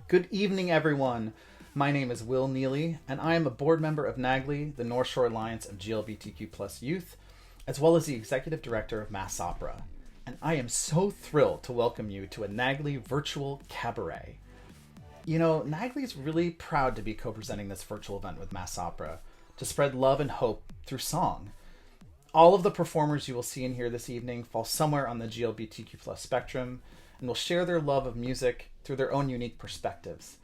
Good evening, everyone. My name is Will Neely, and I am a board member of NAGLY, the North Shore Alliance of GLBTQ plus youth, as well as the executive director of Mass Opera. And I am so thrilled to welcome you to a NAGLY virtual cabaret. You know, NAGLY is really proud to be co-presenting this virtual event with Mass Opera to spread love and hope through song. All of the performers you will see in here this evening fall somewhere on the GLBTQ plus spectrum and will share their love of music through their own unique perspectives.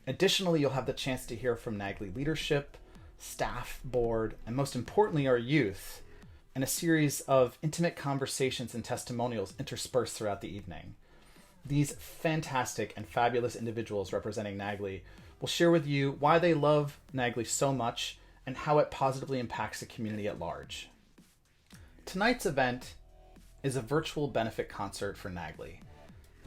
Additionally, you'll have the chance to hear from NAGLY leadership, staff, board, and most importantly, our youth, in a series of intimate conversations and testimonials interspersed throughout the evening. These fantastic and fabulous individuals representing NAGLY will share with you why they love NAGLY so much and how it positively impacts the community at large. Tonight's event is a virtual benefit concert for NAGLY.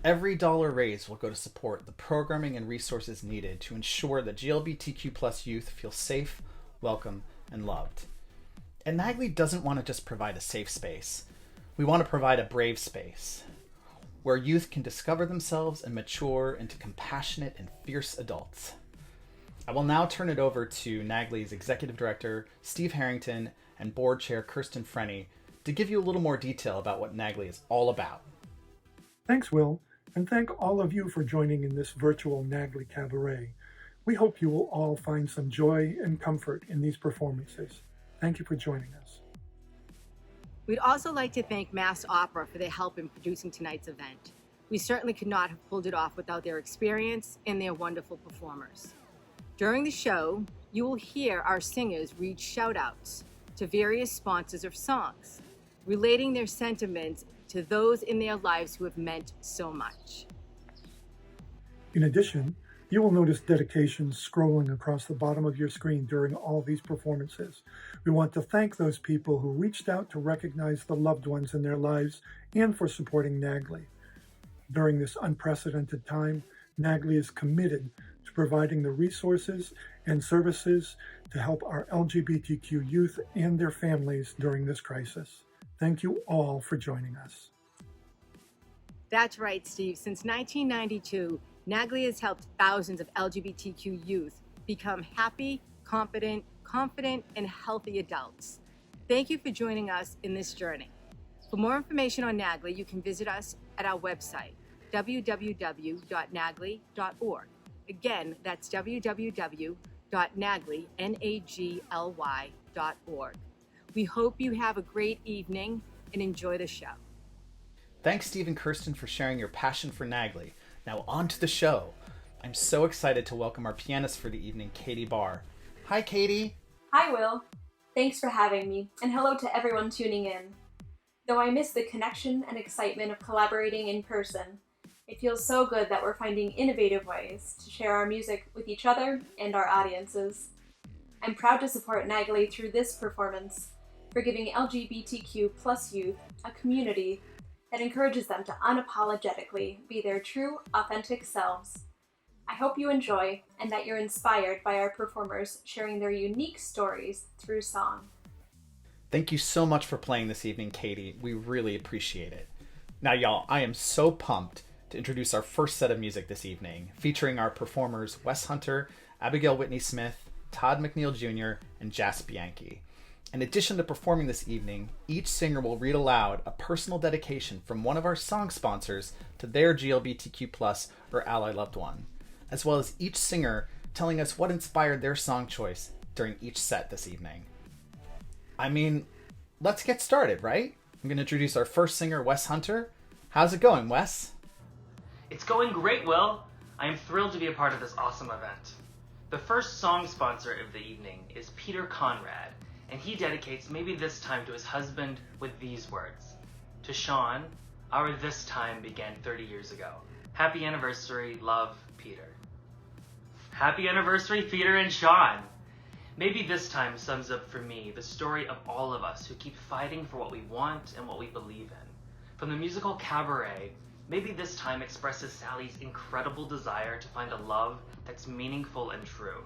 Every dollar raised will go to support the programming and resources needed to ensure that GLBTQ plus youth feel safe, welcome, and loved. And NAGLY doesn't want to just provide a safe space. We want to provide a brave space where youth can discover themselves and mature into compassionate and fierce adults. I will now turn it over to NAGLY's Executive Director, Steve Harrington, and Board Chair, Kirsten Frenny, to give you a little more detail about what NAGLY is all about. Thanks, Will, and thank all of you for joining in this virtual NAGLY Cabaret. We hope you will all find some joy and comfort in these performances. Thank you for joining us. We'd also like to thank Mass Opera for their help in producing tonight's event. We certainly could not have pulled it off without their experience and their wonderful performers. During the show, you will hear our singers read shout-outs to various sponsors of songs, relating their sentiments to those in their lives who have meant so much. In addition, you will notice dedications scrolling across the bottom of your screen during all these performances. We want to thank those people who reached out to recognize the loved ones in their lives and for supporting NAGLY. During this unprecedented time, NAGLY is committed to providing the resources and services to help our LGBTQ youth and their families during this crisis. Thank you all for joining us. That's right, Steve. Since 1992, NAGLY has helped thousands of LGBTQ youth become happy, confident, and healthy adults. Thank you for joining us in this journey. For more information on NAGLY, you can visit us at our website, www.nagly.org. Again, that's www.nagly.org. We hope you have a great evening and enjoy the show. Thanks, Steve and Kirsten, for sharing your passion for NAGLY. Now on to the show. I'm so excited to welcome our pianist for the evening, Katie Barr. Hi, Katie. Hi, Will. Thanks for having me, and hello to everyone tuning in. Though I miss the connection and excitement of collaborating in person, it feels so good that we're finding innovative ways to share our music with each other and our audiences. I'm proud to support NAGLY through this performance for giving LGBTQ plus youth a community that encourages them to unapologetically be their true, authentic selves. I hope you enjoy and that you're inspired by our performers sharing their unique stories through song. Thank you so much for playing this evening, Katie. We really appreciate it. Now, y'all, I am so pumped to introduce our first set of music this evening, featuring our performers Wes Hunter, Abigail Whitney Smith, Todd McNeil Jr., and Jas Bianchi. In addition to performing this evening, each singer will read aloud a personal dedication from one of our song sponsors to their GLBTQ plus or ally loved one, as well as each singer telling us what inspired their song choice during each set this evening. I mean, let's get started, right? I'm going to introduce our first singer, Wes Hunter. How's it going, Wes? It's going great, Will. I am thrilled to be a part of this awesome event. The first song sponsor of the evening is Peter Conrad, and he dedicates Maybe This Time to his husband with these words. To Sean, our this time began 30 years ago. Happy anniversary, love, Peter. Happy anniversary, Peter and Sean. Maybe This Time sums up for me the story of all of us who keep fighting for what we want and what we believe in. From the musical Cabaret, Maybe This Time expresses Sally's incredible desire to find a love that's meaningful and true.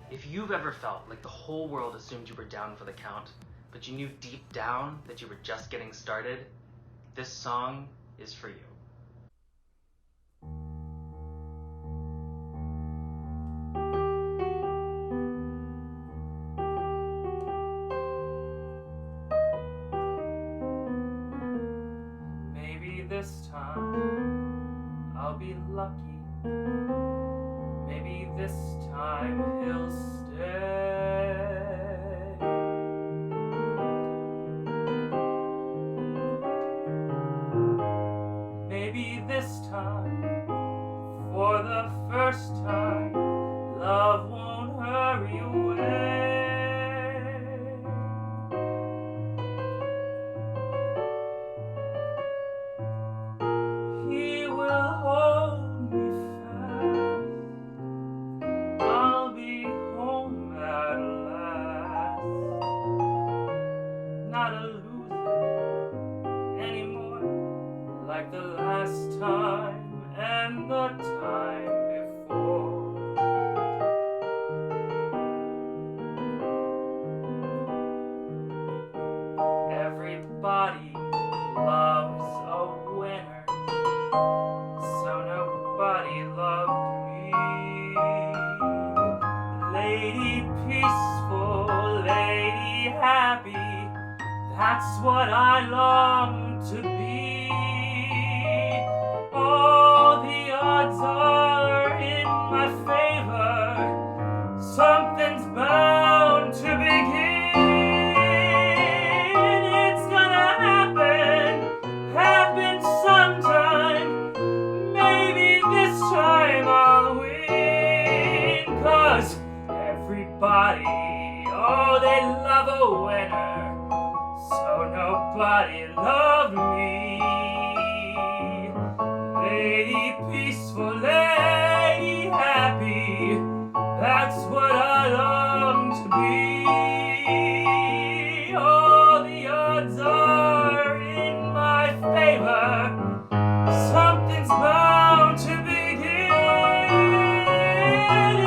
If you've ever felt like the whole world assumed you were down for the count, but you knew deep down that you were just getting started, this song is for you. this time I'll be lucky. Maybe this time he'll stay. Maybe this time, for the first time, love won't hurry away. He will hold me fast. I'll be home at last. Not a loser anymore, like the last time and the time before. Everybody loves a winner, so nobody loved me. Lady peaceful, lady happy, that's what I long to be. Oh, the odds are in my favor. Something's bound to begin. It's gonna happen sometime. Maybe this time I'll win. 'Cause everybody, oh, they love a winner. So nobody loved me. Lady peaceful, lady happy, that's what I long to be. Oh, the odds are in my favor. Something's bound to begin.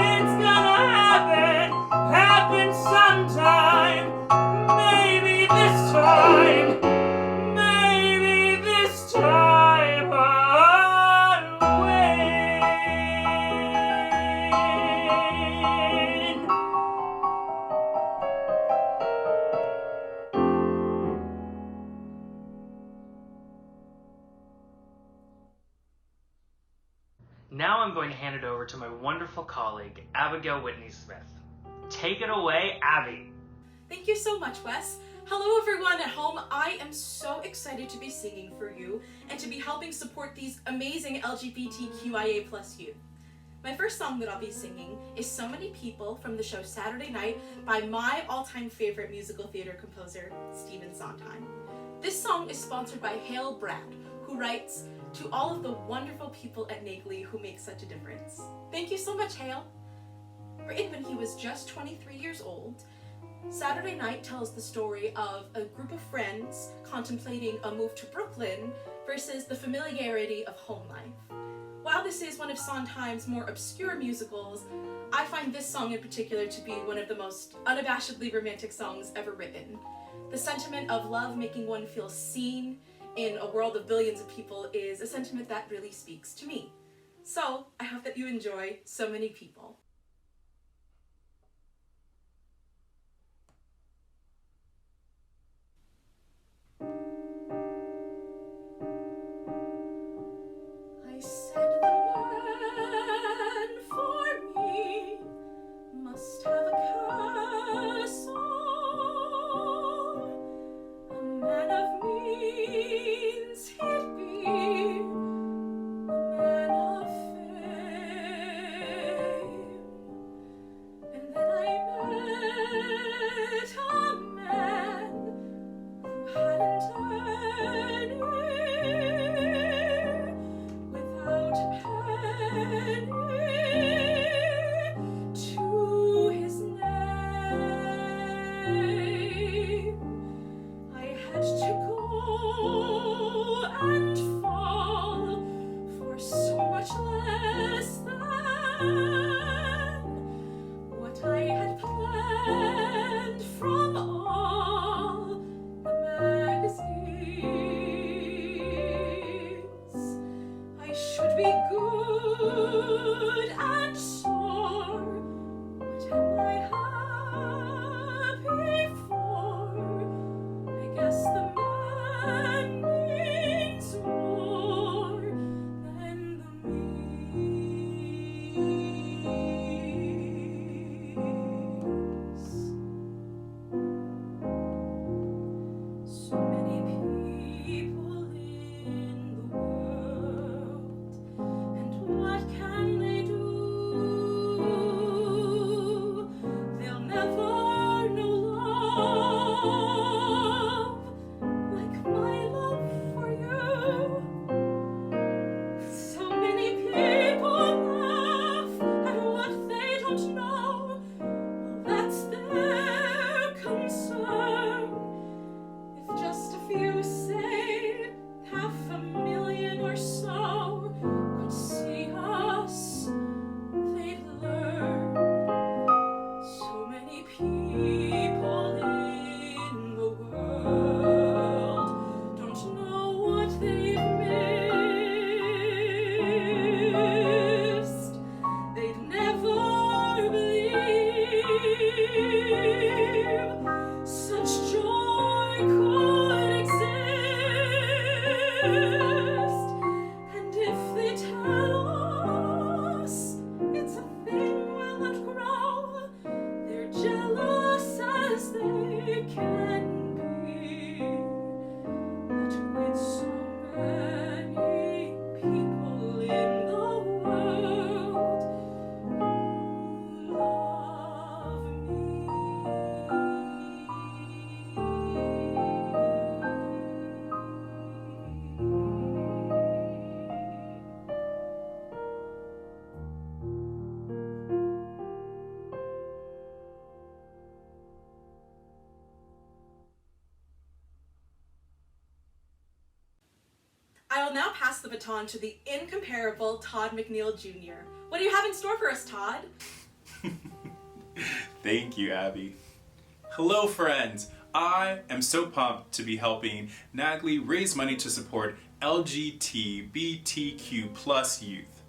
It's gonna happen sometime. Maybe this time I'll win. Now I'm going to hand it over to my wonderful colleague, Abigail Whitney Smith. Take it away, Abby. Thank you so much, Wes. Hello everyone at home. I am so excited to be singing for you and to be helping support these amazing LGBTQIA+ youth. My first song that I'll be singing is So Many People from the show Saturday Night by my all-time favorite musical theater composer, Stephen Sondheim. This song is sponsored by Hale Brad, who writes, "To all of the wonderful people at NAGLY who make such a difference." Thank you so much, Hale. Written when he was just 23 years old, Saturday Night tells the story of a group of friends contemplating a move to Brooklyn versus the familiarity of home life. While this is one of Sondheim's more obscure musicals, I find this song in particular to be one of the most unabashedly romantic songs ever written. The sentiment of love making one feel seen in a world of billions of people is a sentiment that really speaks to me. So, I hope that you enjoy So Many People. I said the man for me must have a castle, a man of means he'd be, a man of fame. as they can be. But with so many people in the world who love me. I will now pass the baton to the incomparable Todd McNeil Jr. What do you have in store for us, Todd? Thank you, Abby. Hello, friends. I am so pumped to be helping NAGLY raise money to support LGBTQ plus youth.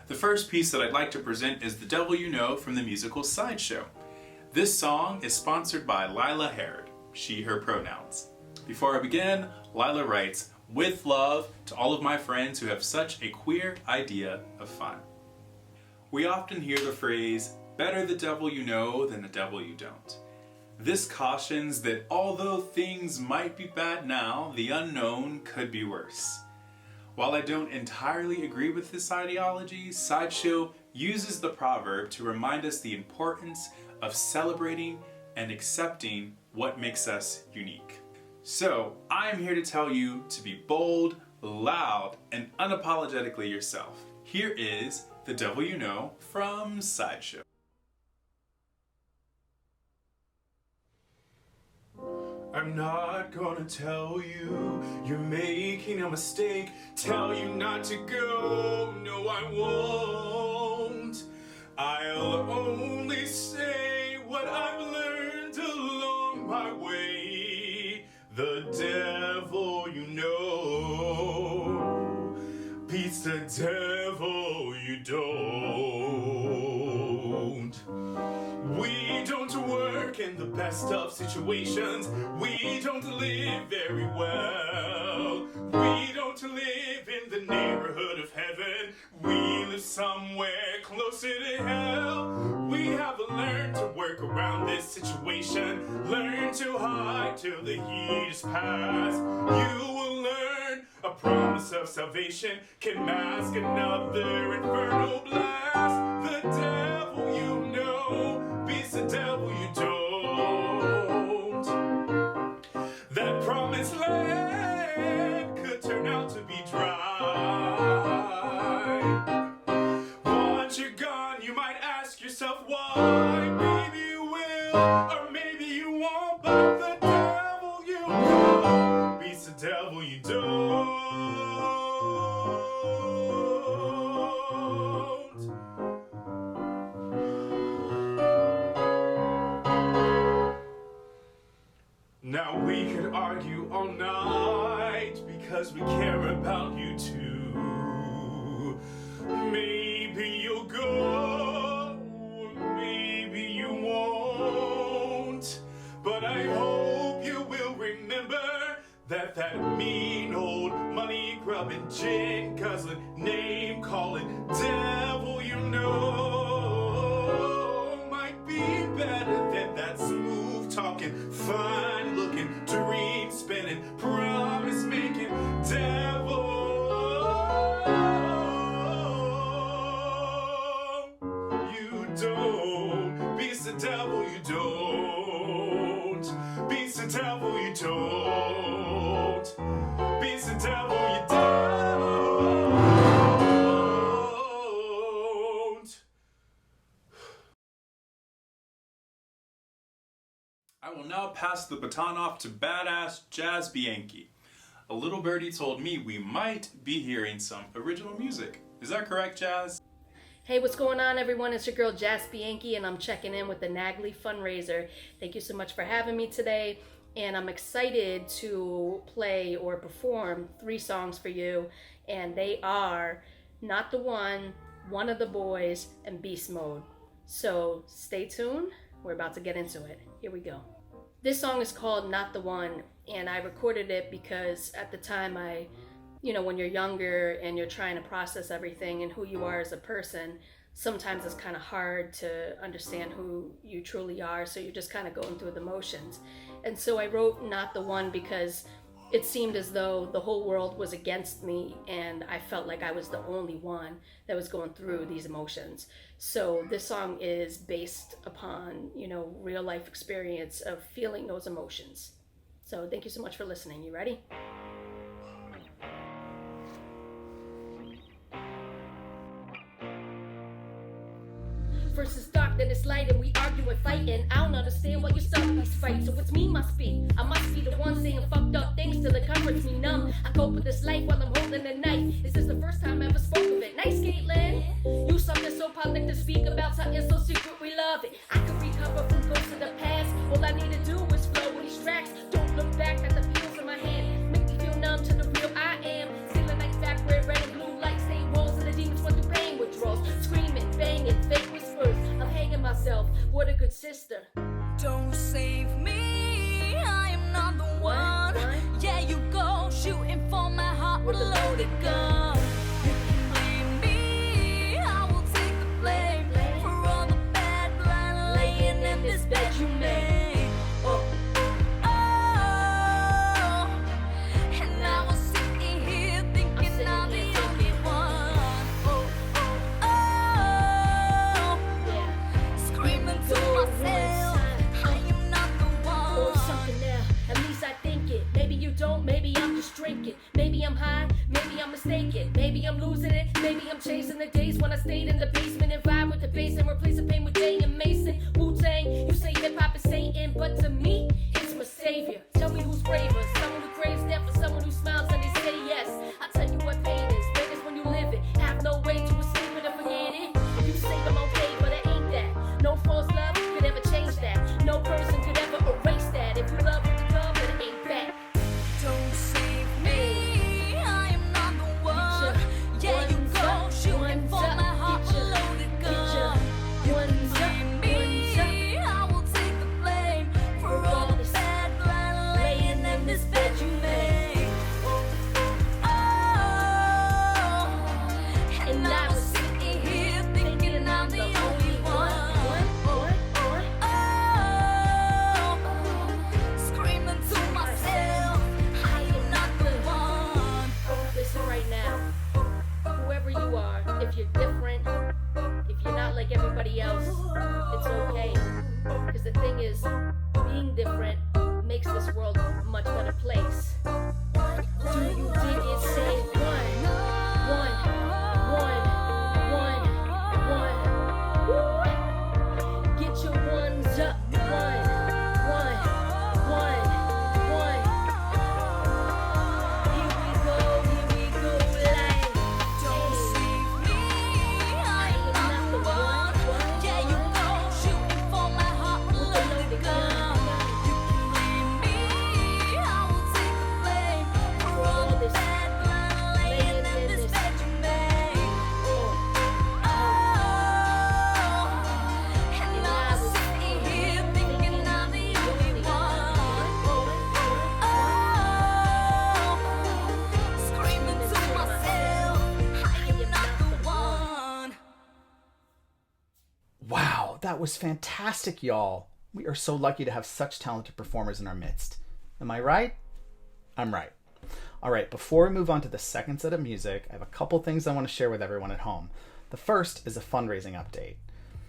The first piece that I'd like to present is The Devil You Know from the musical Sideshow. This song is sponsored by Lila Herod, she, her pronouns. Before I begin, Lila writes, "With love to all of my friends who have such a queer idea of fun." We often hear the phrase, "Better the devil you know than the devil you don't." This cautions that although things might be bad now, the unknown could be worse. While I don't entirely agree with this ideology, Sideshow uses the proverb to remind us the importance of celebrating and accepting what makes us unique. So, I'm here to tell you to be bold, loud, and unapologetically yourself. Here is The Devil You Know from Sideshow. I'm not gonna tell you you're making a mistake, tell you not to go, no I won't. I'll only say what I've learned along my way. The devil you know beats the devil you don't. We don't work in the best of situations. We don't live very well. We don't live in the neighborhood of heaven. We live somewhere closer to hell. We have learned to work around this situation. Learn to hide till the heat is past. You will learn a promise of salvation can mask another infernal blast. The devil you know beats the devil you don't. That promised land could turn out to be dry. Once you're gone, you might ask yourself why. Maybe you will, or maybe you won't, but the devil you know beats the devil you don't. Now we could argue all night because we care about you too. Maybe you'll go, or maybe you won't. But I hope you will remember that mean old money grubbing, gin guzzling, name calling devil you know might be better than that smooth talking, fine looking, dream spinning, promise making devil you don't. Beats the devil you don't. Beats the devil you don't. Beats the devil you don't. I will now pass the baton off to badass Jazz Bianchi. A little birdie told me we might be hearing some original music. Is that correct, Jazz? Hey, what's going on, everyone? It's your girl Jazz Bianchi, and I'm checking in with the NAGLY fundraiser. Thank you so much for having me today, and I'm excited to play or perform 3 songs for you, and they are Not the One, One of the Boys, and Beast Mode. So stay tuned. We're about to get into it. Here we go. This song is called Not the One, and I recorded it because at the time when you're younger and you're trying to process everything and who you are as a person, sometimes it's kind of hard to understand who you truly are, so you're just kind of going through the motions. And so I wrote Not the One because it seemed as though the whole world was against me, and I felt like I was the only one that was going through these emotions. So this song is based upon, real life experience of feeling those emotions. So thank you so much for listening. You ready? First it's dark, then it's light, and we argue and fighting. I don't understand why you start these fights. So it's me must be. I must be the one saying fucked up things till it comforts me numb. I cope with this life while I'm holding a knife. This is the first time I ever spoke of it. Nice, Caitlin. You something so public to speak about, something so secret, we love it. I can recover from ghosts of the past. All I need to do is flow with these tracks. Don't look back at the feels in my hand. Make me feel numb to the real I am. Stealing nights back, red and blue lights, same walls, and the demons run through pain withdrawals. Screaming, banging, fake whispers. I'm hanging myself. What a good sister. Don't save me, I am not the one. Yeah, you go shooting for my heart with a loaded gun. You can blame me, I will take the blame for all the bad blood laying in this bed you made. Oh, and I was sitting here thinking I'm the only one. Screaming to myself, I am not the one. Or something now, at least I think it. Maybe you don't, maybe I'm just drinking. Maybe I'm high, maybe I'm mistaken. Maybe I'm losing it, maybe I'm chasing the days when I stayed in the basement and vibe with the bass and replacing pain with Jay and Mason. Wu-Tang, you say hip-hop is Satan, but to me, it's my savior. Tell me who's braver, someone who craves death or someone who smiles and they say yes. I tell you what pain is, pain is when you live it. Have no way to escape it or forget it. You say I'm okay, but it ain't that. No false love could ever change that. No person could ever erase that. If you love with the love, then it ain't back. Don't save me, I am not the one. Yeah, you go shooting for my heart with a loaded gun. You can blame me, I will take the blame for all the bad blood laying in this bed you made. And I was sitting here thinking I'm the only one. Screaming to myself, I am not the one. Listen right now. Whoever you are, if you're different, if you're not like everybody else, it's okay. Because the thing is, being different makes this world a much better place. Do you dig it? Say one. Get your ones up. One. Here we go, like. Don't save me, I am not the one. Yeah, you go shooting for my heart with a loaded gun. You can blame me, I will take the blame for all the bad blood laying in this bed you made. And I was sitting here thinking I'm the only one. Screaming to myself, I am not the one. Wow, that was fantastic, y'all. We are so lucky to have such talented performers in our midst. Am I right? I'm right. All right, before we move on to the second set of music, I have a couple things I want to share with everyone at home. The first is a fundraising update.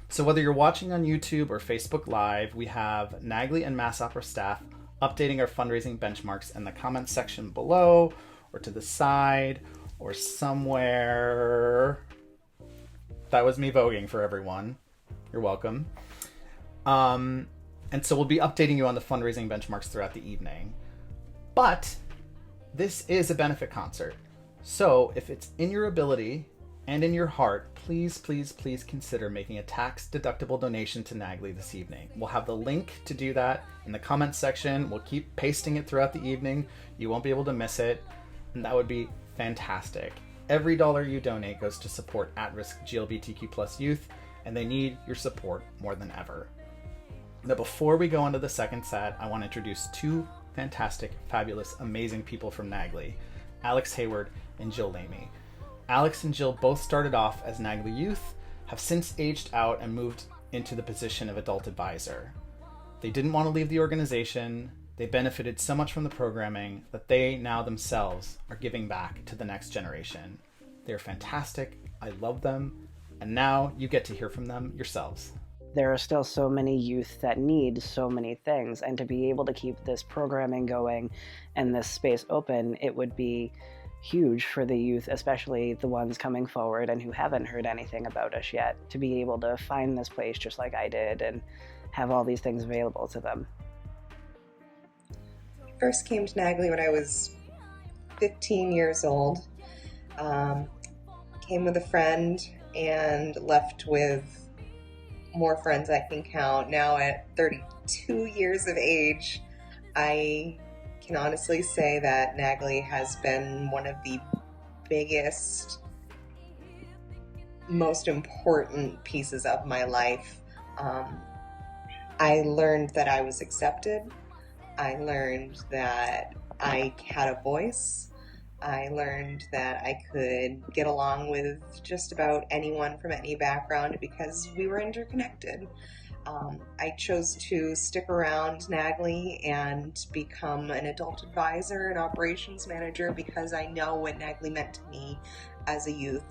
So whether you're watching on YouTube or Facebook Live, we have NAGLY and Mass Opera staff updating our fundraising benchmarks in the comments section below, or to the side, or somewhere. That was me voguing for everyone. You're welcome. And so we'll be updating you on the fundraising benchmarks throughout the evening. But this is a benefit concert. So if it's in your ability and in your heart, please consider making a tax-deductible donation to NAGLY this evening. We'll have the link to do that in the comments section. We'll keep pasting it throughout the evening. You won't be able to miss it, and that would be fantastic. Every dollar you donate goes to support at-risk GLBTQ+ youth, and they need your support more than ever. Now, before we go on to the second set, I want to introduce two fantastic, fabulous, amazing people from NAGLY, Alex Hayward and Jill Lamy. Alex and Jill both started off as NAGLY youth, have since aged out and moved into the position of adult advisor. They didn't want to leave the organization. They benefited so much from the programming that they now themselves are giving back to the next generation. They're fantastic. I love them. And now you get to hear from them yourselves. There are still so many youth that need so many things, and to be able to keep this programming going and this space open, it would be huge for the youth, especially the ones coming forward and who haven't heard anything about us yet, to be able to find this place just like I did and have all these things available to them. I first came to NAGLY when I was 15 years old. Came with a friend and left with more friends I can count. Now at 32 years of age, I can honestly say that NAGLY has been one of the biggest, most important pieces of my life. I learned that I was accepted. I learned that I had a voice. I learned that I could get along with just about anyone from any background because we were interconnected. I chose to stick around NAGLY and become an adult advisor and operations manager because I know what NAGLY meant to me as a youth.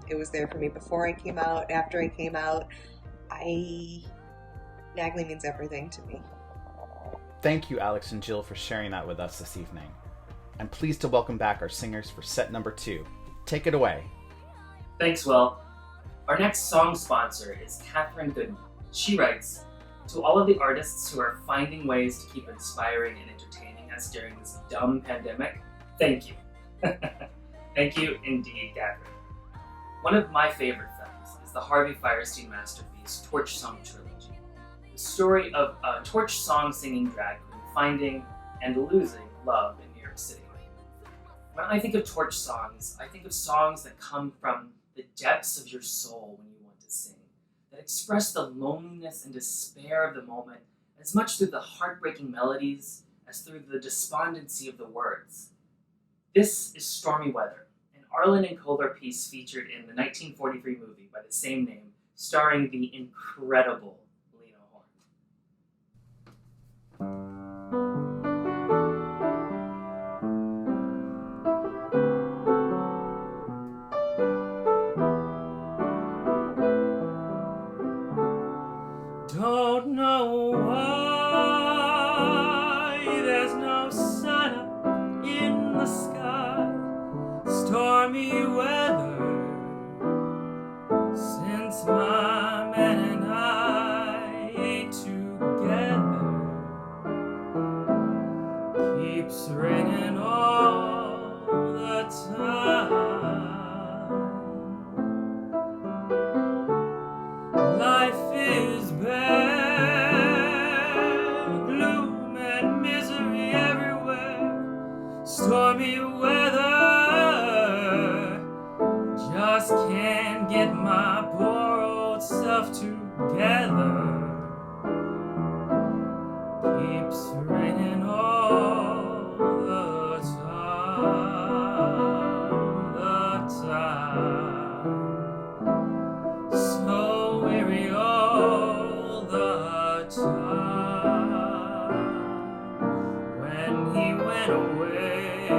It was there for me before I came out, after I came out. NAGLY means everything to me. Thank you, Alex and Jill, for sharing that with us this evening. I'm pleased to welcome back our singers for set number 2. Take it away. Thanks, Will. Our next song sponsor is Catherine Goodman. She writes, "To all of the artists who are finding ways to keep inspiring and entertaining us during this dumb pandemic, thank you." Thank you indeed, Catherine. One of my favorite films is the Harvey Fierstein masterpiece, Torch Song Trilogy. The story of a torch song singing drag queen finding and losing love in New York City. When I think of torch songs, I think of songs that come from the depths of your soul when you want to sing, that express the loneliness and despair of the moment as much through the heartbreaking melodies as through the despondency of the words. This is Stormy Weather, an Arlen and Kohler piece featured in the 1943 movie by the same name, starring the incredible Lena Horne. Don't know why there's no sun up in the sky. Stormy weather since my man and I ain't together. Keeps raining all the time. Life is bare, gloom and misery everywhere. Stormy weather, just can't get my poor old self together. Keeps raining all the time. So weary all the time. When he went away,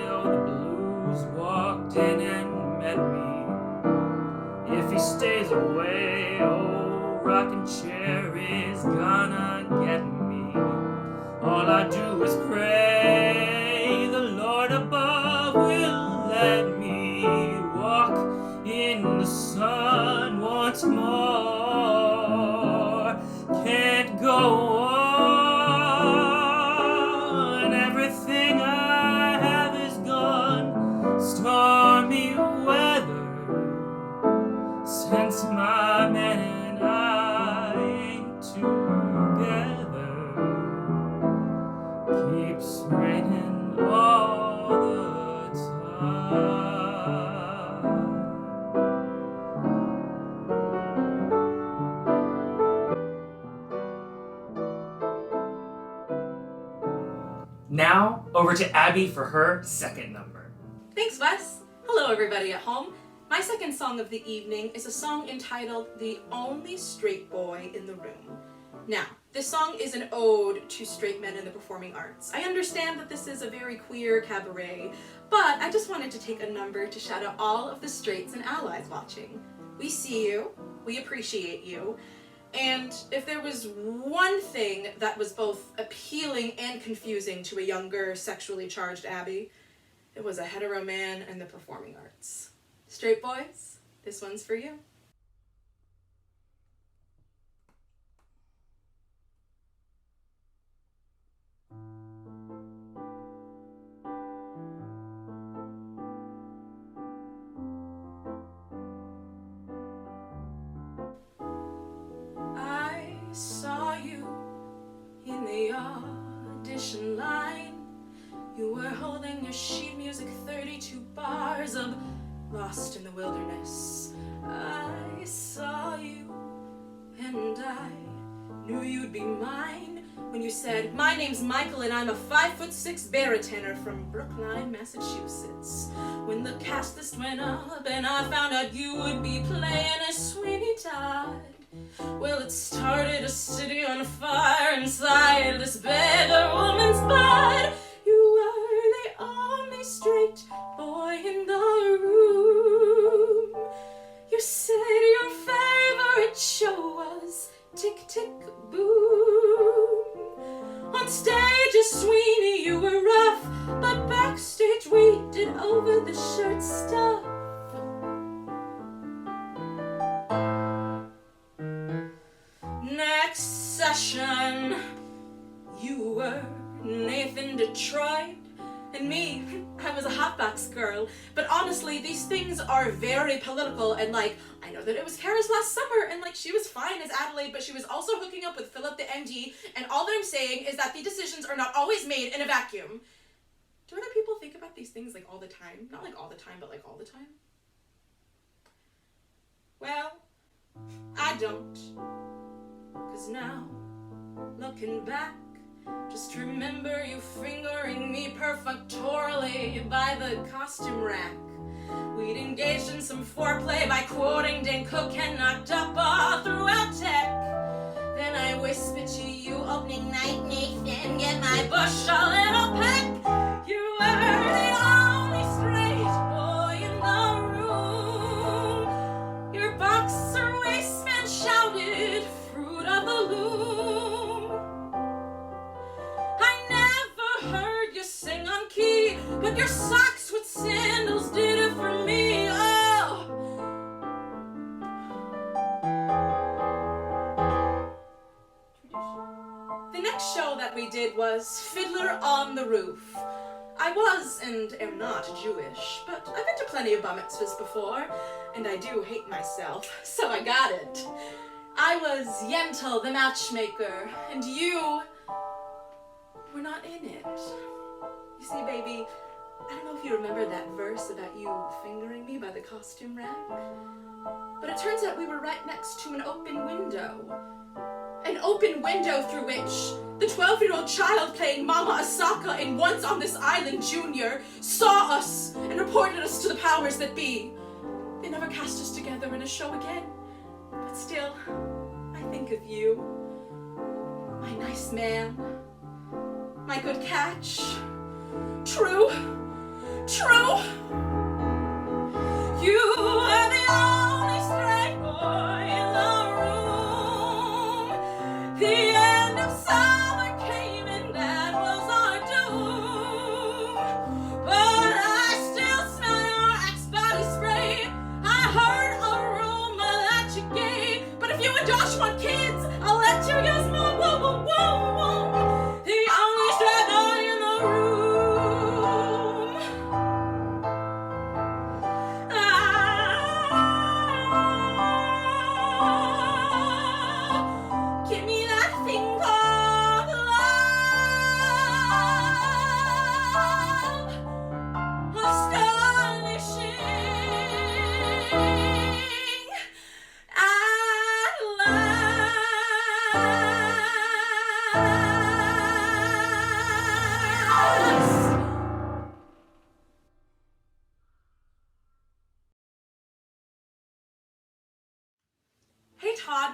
oh, the blues walked in and met me. If he stays away, oh, rocking chair is gonna get me. All I do is pray the Lord above will let me walk in the sun once more. Can't go on, everything I have is gone. Stormy weather since my man and I ain't together. Keeps raining all the time. Now, over to Abby for her second number. Thanks, Wes. Hello, everybody at home. My second song of the evening is a song entitled The Only Straight Boy in the Room. Now, this song is an ode to straight men in the performing arts. I understand that this is a very queer cabaret, but I just wanted to take a number to shout out all of the straights and allies watching. We see you, we appreciate you, and if there was one thing that was both appealing and confusing to a younger, sexually charged Abby, it was a hetero man in the performing arts. Straight boys, this one's for you. I saw you in the audition line. You were holding your sheet music 32 bars of Lost in the Wilderness. I saw you and I knew you'd be mine when you said, "My name's Michael and I'm a 5'6" baritone from Brookline, Massachusetts." When the cast list went up and I found out you would be playing as Sweeney Todd, well, it started a city on fire inside this beggar woman's blood. You were the only straight boy in the room. You said your favorite show was Tick Tick Boom. On stage as Sweeney you were rough, but backstage we did over the shirt stuff. Next session, you were Nathan Detroit, and me, I was a hotbox girl. But honestly, these things are very political, and like, I know that it was Kara's last summer, and like, she was fine as Adelaide, but she was also hooking up with Philip the MD, and all that I'm saying is that the decisions are not always made in a vacuum. Do other people think about these things like all the time? Not like all the time, but like all the time? Well, I don't. 'Cause now, looking back, just remember you fingering me perfunctorily by the costume rack. We'd engaged in some foreplay by quoting Dan Cook and knocked up all throughout tech. Then I whispered to you, "Opening night, Nathan, get my bush a little peck." You were the only straight boy in the room. Your boxer waistman shouted, "Fruit of the loom." I never heard you sing on key, but your socks with sandals did it for me. Oh. The next show that we did was Fiddler on the Roof. I was and am not Jewish, but I've been to plenty of bar mitzvahs before, and I do hate myself, so I got it. I was Yentl, the matchmaker, and you were not in it. You see, baby, I don't know if you remember that verse about you fingering me by the costume rack, but it turns out we were right next to an open window. An open window through which the 12-year-old child playing Mama Asaka in Once on This Island Jr. saw us and reported us to the powers that be. They never cast us together in a show again, but still, I think of you, my nice man, my good catch. True, true. You are the only straight boy in the room. The end of summer came and that was our doom. But I still smell your Axe body spray. I heard a rumor that you gay. But if you and Josh want kids, I'll let you use my woo woo woo woo. The only straight boy in the room.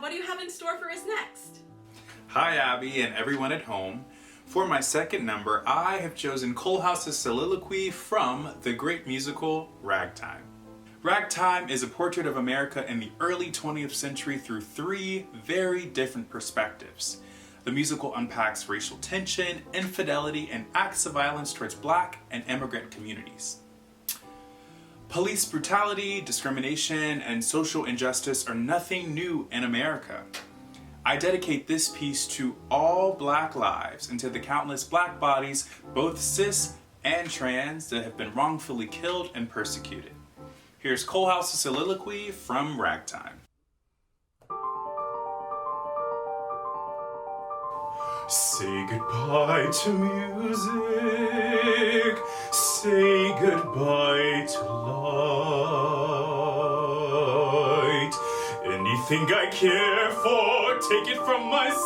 what do you have in store for us next? Hi, Abby and everyone at home. For my second number, I have chosen Coalhouse's soliloquy from the great musical Ragtime. Ragtime is a portrait of America in the early 20th century through three very different perspectives. The musical unpacks racial tension, infidelity, and acts of violence towards Black and immigrant communities. Police brutality, discrimination, and social injustice are nothing new in America. I dedicate this piece to all Black lives and to the countless Black bodies, both cis and trans, that have been wrongfully killed and persecuted. Here's Coalhouse's soliloquy from Ragtime. Say goodbye to music, say goodbye to light. Anything I care for, take it from my sight.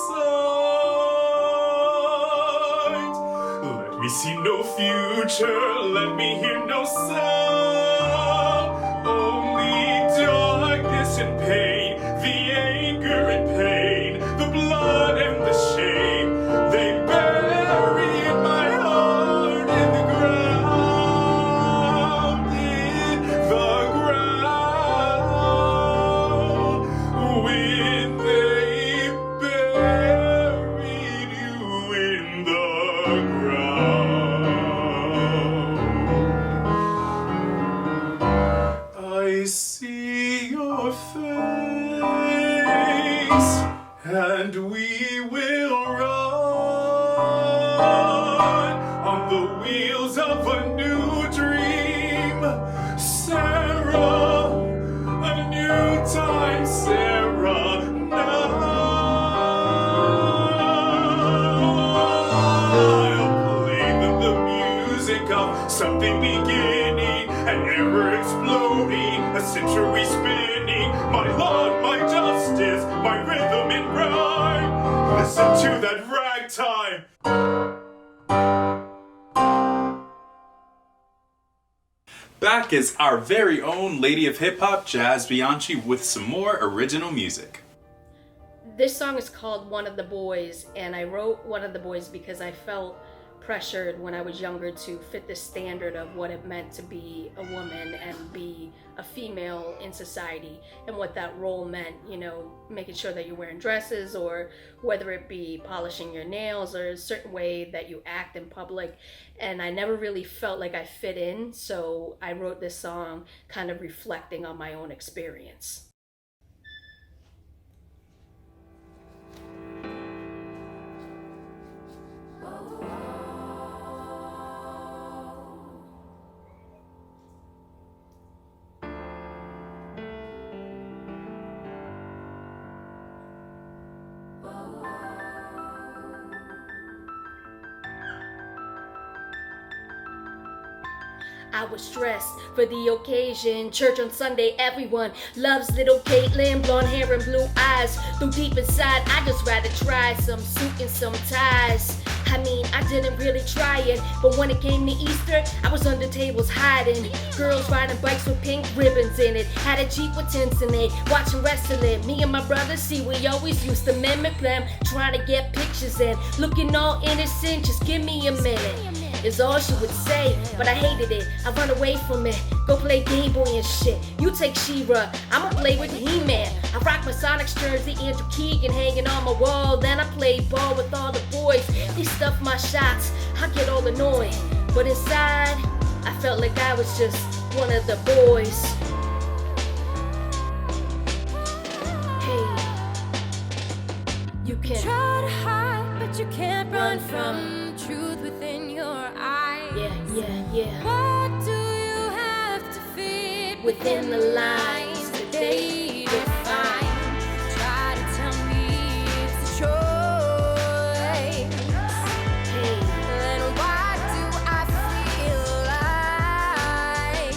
Let me see no future, let me hear no sound. Only darkness and pain, the anger and pain, the blood and the shame, they bury in my heart, in the ground, in the ground. When they buried you in the ground, I see your face, and we will run on the wheels of a new dream. Sarah, a new time, Sarah, now. I'll play them the music of something beginning, an ever exploding, a century spinning. My law, my justice, my rhythm and rhyme. Listen to that ragtime. Back is our very own Lady of Hip Hop, Jazz Bianchi, with some more original music. This song is called One of the Boys, and I wrote One of the Boys because I felt pressured when I was younger to fit the standard of what it meant to be a woman and be a female in society, and what that role meant, you know, making sure that you're wearing dresses, or whether it be polishing your nails, or a certain way that you act in public. And I never really felt like I fit in, so I wrote this song kind of reflecting on my own experience. I was dressed for the occasion. Church on Sunday, everyone loves little Caitlin. Blonde hair and blue eyes. Though deep inside, I just rather try some suit and some ties. I mean, I didn't really try it, but when it came to Easter, I was under tables hiding. Girls riding bikes with pink ribbons in it. Had a Jeep with tents in it, watching wrestling. Me and my brothers, see, we always used to mimic them, trying to get pictures in. Looking all innocent, just give me a minute, is all she would say, but I hated it. I run away from it, go play Game Boy and shit. You take She-Ra, I'ma play with He-Man. I rock my Sonic's jersey, Andrew Keegan hanging on my wall. Then I play ball with all the boys. They stuff my shots, I get all annoyed, but inside, I felt like I was just one of the boys. Hey, you can try to hide, but you can't run from truth within your eyes. Yeah. What do you have to fit within the lines that they define? Try to tell me it's a choice. Hey, Then why do I feel like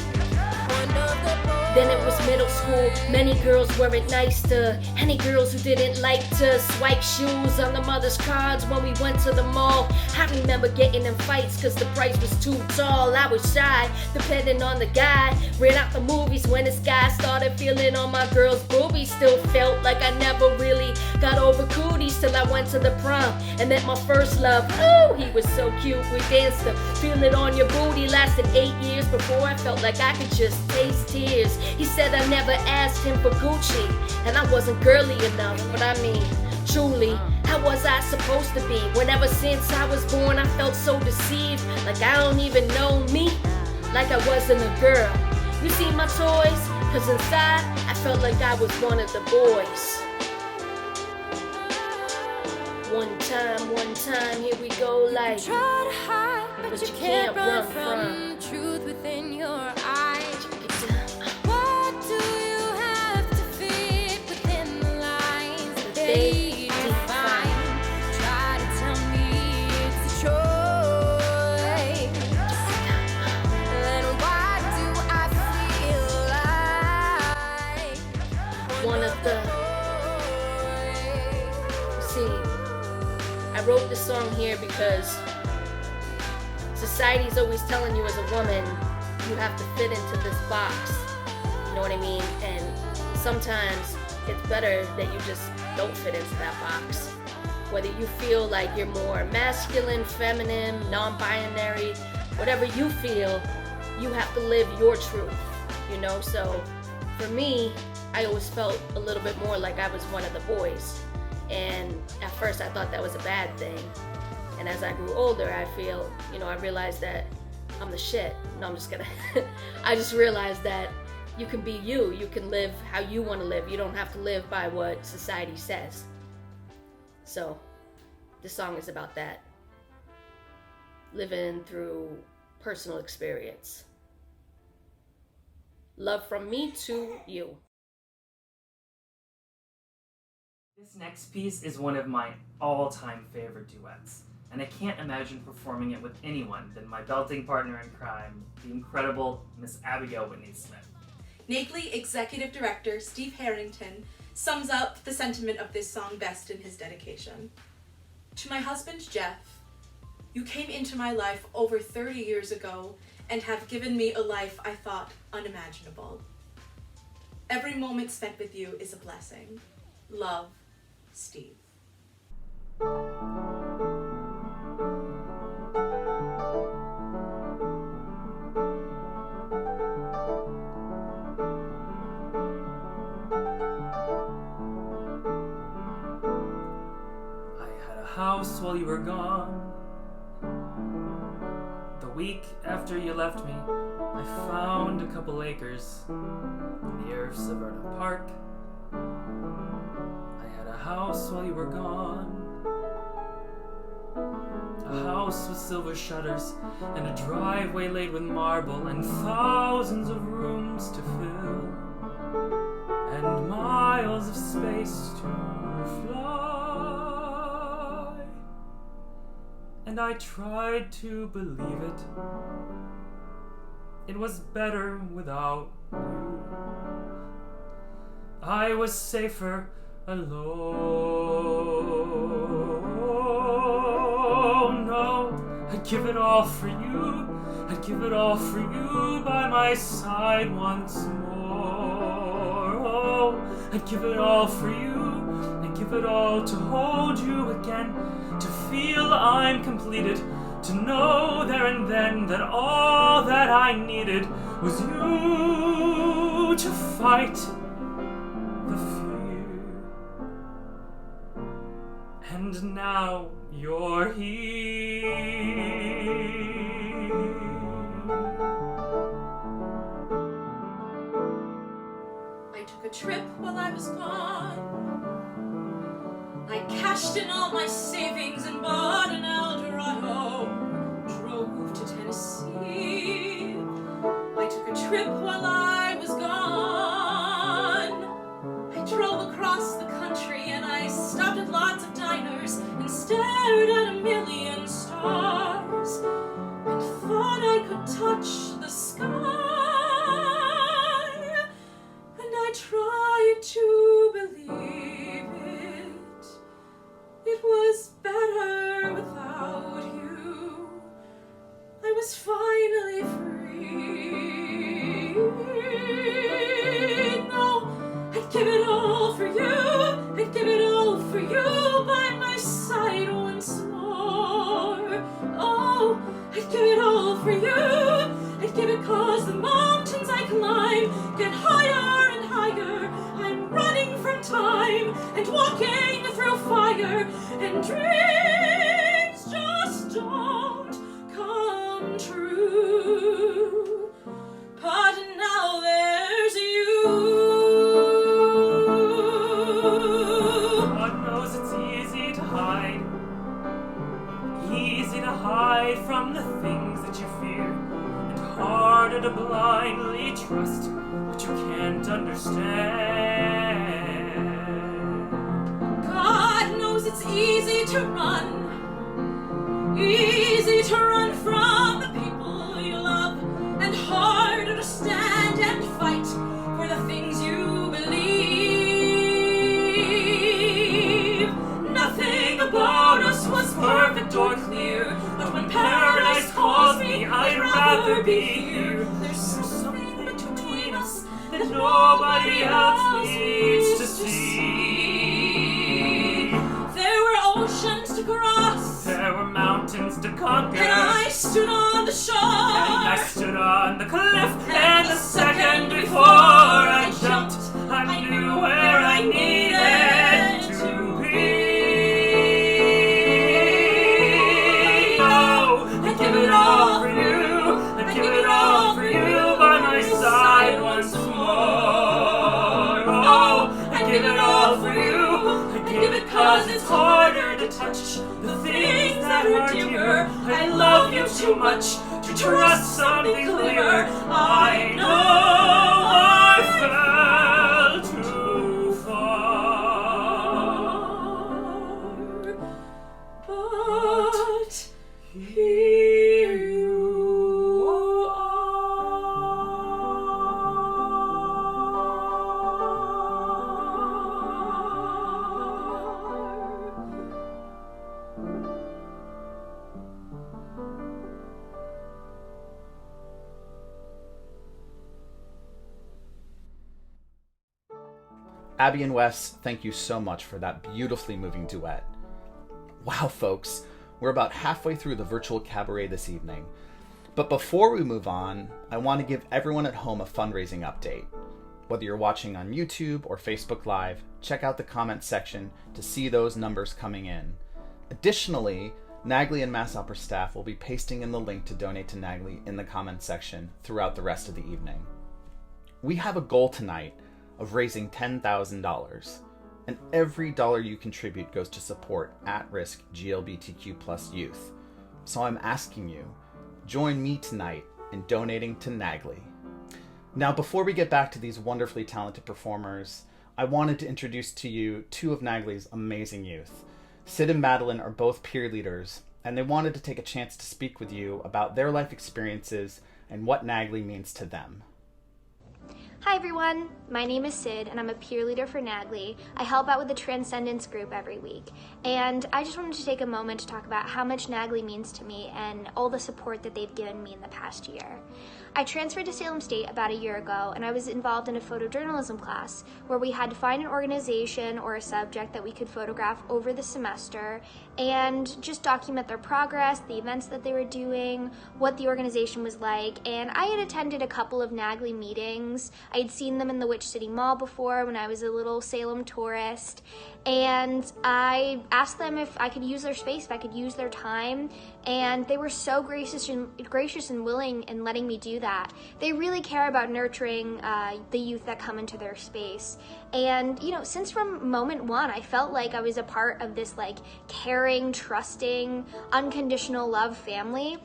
one of the boys? then it was middle school, many girls weren't nice to any girls who didn't like to swipe shoes on the mother's cards when we went to the mall. I remember getting in fights cause the price was too tall. I was shy, depending on the guy. Ran out the movies when this guy started feeling on my girl's boobies. Still felt like I never really got over cooties till I went to the prom and met my first love. Ooh, he was so cute. We danced to Feel It On Your Booty. Lasted 8 years before I felt like I could just taste tears. He said I never asked him for Gucci, and I wasn't girly enough, but I mean, truly, how was I supposed to be? When ever since I was born, I felt so deceived, like I don't even know me, like I wasn't a girl. You see my toys? Cause inside, I felt like I was one of the boys. One time, here we go like you try to hide, but you can't run from the truth within your eyes. What do you have to fit within the lines that they define? Try to tell me it's a choice. Then why do I feel like one of the... See, I wrote this song here because society's always telling you as a woman, you have to fit into this box. You know what I mean? And sometimes it's better that you just don't fit into that box. Whether you feel like you're more masculine, feminine, non-binary, whatever you feel, you have to live your truth, you know? So for me, I always felt a little bit more like I was one of the boys. And at first I thought that was a bad thing. And as I grew older, I feel, I realized that I'm the shit. No, I'm just gonna, I just realized that you can be you. You can live how you want to live. You don't have to live by what society says. So this song is about that. Living through personal experience. Love from me to you. This next piece is one of my all-time favorite duets, and I can't imagine performing it with anyone than my belting partner in crime, the incredible Miss Abigail Whitney Smith. NAGLY Executive Director Steve Harrington sums up the sentiment of this song best in his dedication. To my husband, Jeff, you came into my life over 30 years ago and have given me a life I thought unimaginable. Every moment spent with you is a blessing. Love, Steve. House while you were gone. The week after you left me, I found a couple acres near Saverna Park. I had a house while you were gone. A house with silver shutters and a driveway laid with marble and thousands of rooms to fill and miles of space to fly. And I tried to believe it. It was better without you. I was safer alone. No, I'd give it all for you. I'd give it all for you by my side once more. Oh, I'd give it all for you. I'd give it all to hold you again, to feel I'm completed, to know there and then that all that I needed was you to fight the fear. And now you're here. I took a trip while I was gone. I cashed in all my savings and bought an Eldorado. Drove to Tennessee. I took a trip while I was gone. I drove across the country and I stopped at lots of diners and stared at a million stars and thought I could touch the sky. And for you. I'd give it 'cause the mountains I climb get higher and higher. I'm running from time and walking through fire, and dreams just don't come true. But now there's you. God knows it's easy to hide. Easy to hide from the things that you fear, and harder to blindly trust what you can't understand. God knows it's easy to run from the people you love, and harder to stand and fight for the things you believe. Nothing about us was perfect or clear, but when paradise calls me, I'd rather be here. There's something between us that nobody else needs to see. There were oceans to cross, There were mountains to conquer, and I stood on the shore, and I stood on the cliff, and the second before I jumped, I knew where I needed to be. Oh, I'd give it all for you, I'd give it all for you by my side once more. Oh, I'd give it all for you, I'd give it 'cause it's harder to touch the things that are dear. I love you too much to trust something clearer. I know I fell too far, but here you Abby and Wes, thank you so much for that beautifully moving duet. Wow, folks, we're about halfway through the virtual cabaret this evening. But before we move on, I want to give everyone at home a fundraising update. Whether you're watching on YouTube or Facebook Live, check out the comments section to see those numbers coming in. Additionally, NAGLY and Mass Opera staff will be pasting in the link to donate to NAGLY in the comments section throughout the rest of the evening. We have a goal tonight of raising $10,000, and every dollar you contribute goes to support at-risk GLBTQ+ youth. So I'm asking you, join me tonight in donating to NAGLY. Now, before we get back to these wonderfully talented performers, I wanted to introduce to you two of NAGLY's amazing youth. Sid and Madeline are both peer leaders, and they wanted to take a chance to speak with you about their life experiences and what NAGLY means to them. Hi everyone, my name is Sid and I'm a peer leader for NAGLY. I help out with the Transcendence group every week. And I just wanted to take a moment to talk about how much NAGLY means to me and all the support that they've given me in the past year. I transferred to Salem State about a year ago and I was involved in a photojournalism class where we had to find an organization or a subject that we could photograph over the semester and just document their progress, the events that they were doing, what the organization was like. And I had attended a couple of NAGLY meetings. I had seen them in the Witch City Mall before when I was a little Salem tourist, and I asked them if I could use their space, if I could use their time, and they were so gracious and willing in letting me do that. They really care about nurturing the youth that come into their space. And, you know, since from moment one, I felt like I was a part of this, like, caring, trusting, unconditional love family.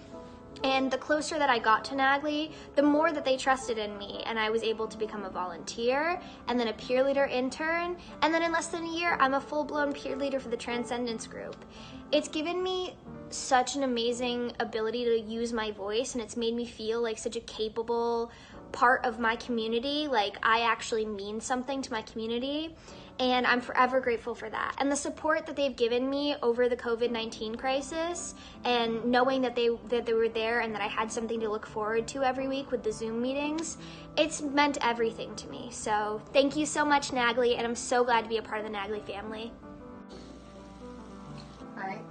And the closer that I got to NAGLY, the more that they trusted in me, and I was able to become a volunteer, and then a peer leader intern, and then in less than a year, I'm a full-blown peer leader for the Transcendence group. It's given me such an amazing ability to use my voice, and it's made me feel like such a capable part of my community, like I actually mean something to my community. And I'm forever grateful for that. And the support that they've given me over the COVID-19 crisis, and knowing that they were there and that I had something to look forward to every week with the Zoom meetings, it's meant everything to me. So thank you so much, NAGLY, and I'm so glad to be a part of the NAGLY family. Hi,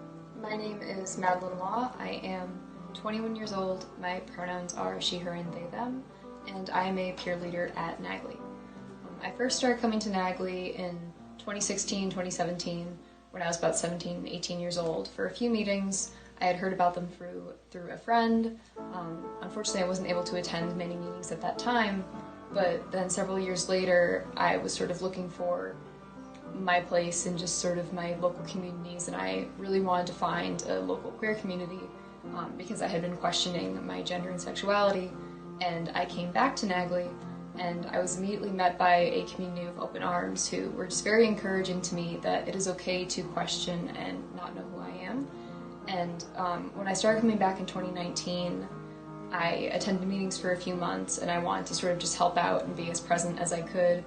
my name is Madeline Law. I am 21 years old. My pronouns are she, her, and they, them, and I am a peer leader at NAGLY. I first started coming to NAGLY in 2016, 2017, when I was about 17, 18 years old, for a few meetings. I had heard about them through a friend. Unfortunately, I wasn't able to attend many meetings at that time, but then several years later, I was sort of looking for my place in just sort of my local communities, and I really wanted to find a local queer community because I had been questioning my gender and sexuality, and I came back to NAGLY, and I was immediately met by a community of open arms who were just very encouraging to me that it is okay to question and not know who I am. And when I started coming back in 2019, I attended meetings for a few months, and I wanted to sort of just help out and be as present as I could.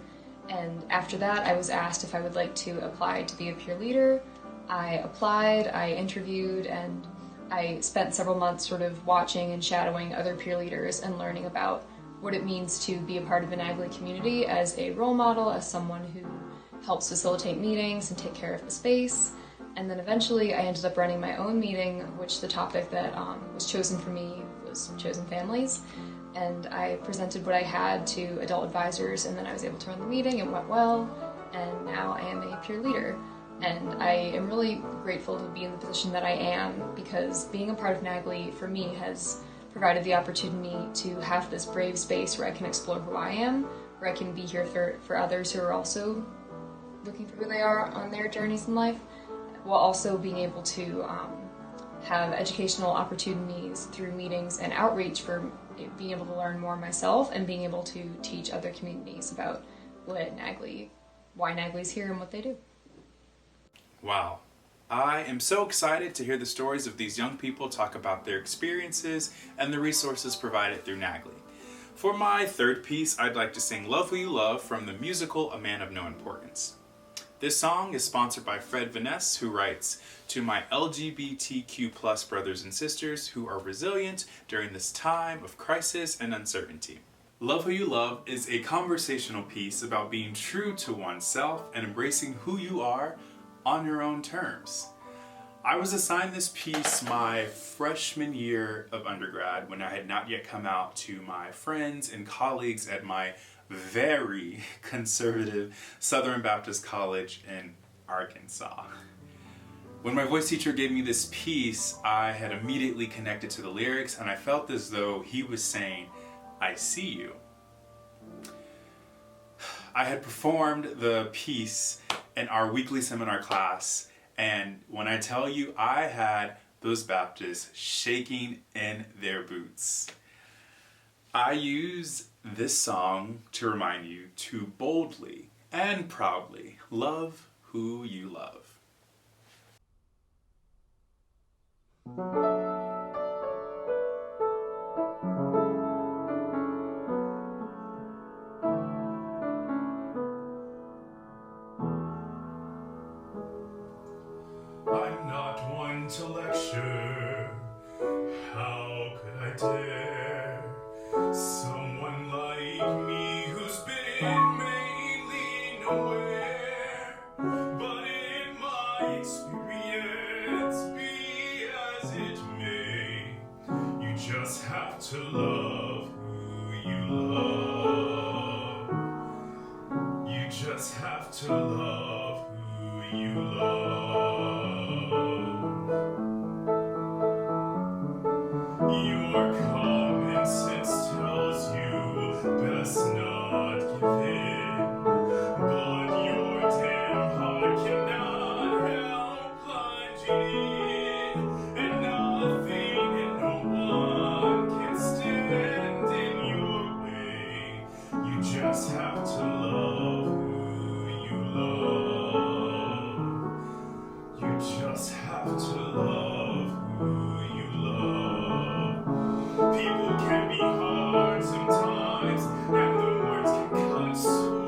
And after that, I was asked if I would like to apply to be a peer leader. I applied, I interviewed, and I spent several months sort of watching and shadowing other peer leaders and learning about what it means to be a part of the NAGLY community as a role model, as someone who helps facilitate meetings and take care of the space. And then eventually I ended up running my own meeting, which the topic that was chosen for me was chosen families. And I presented what I had to adult advisors, and then I was able to run the meeting. It went well, and now I am a peer leader. And I am really grateful to be in the position that I am, because being a part of NAGLY for me has provided the opportunity to have this brave space where I can explore who I am, where I can be here for others who are also looking for who they are on their journeys in life, while also being able to have educational opportunities through meetings and outreach for being able to learn more myself and being able to teach other communities about why NAGLY is here and what they do. Wow. I am so excited to hear the stories of these young people talk about their experiences and the resources provided through NAGLY. For my third piece, I'd like to sing Love Who You Love from the musical A Man of No Importance. This song is sponsored by Fred Vaness, who writes, "To my LGBTQ plus brothers and sisters who are resilient during this time of crisis and uncertainty." Love Who You Love is a conversational piece about being true to oneself and embracing who you are on your own terms. I was assigned this piece my freshman year of undergrad when I had not yet come out to my friends and colleagues at my very conservative Southern Baptist College in Arkansas. When my voice teacher gave me this piece, I had immediately connected to the lyrics, and I felt as though he was saying, "I see you." I had performed the piece in our weekly seminar class, and when I tell you, I had those Baptists shaking in their boots. I use this song to remind you to boldly and proudly love who you love. I'm not one to lecture. How could I dare? Someone like me who's been mainly nowhere. But in my experience, be as it may, you just have to love who you love. You just have to love who you love. Your common sense tells you best not give in, but your damn heart cannot help plunging in, and nothing and no one can stand in your way. You just have to love who you love. You just have to love who you love. People can be hard sometimes, and the words can cut so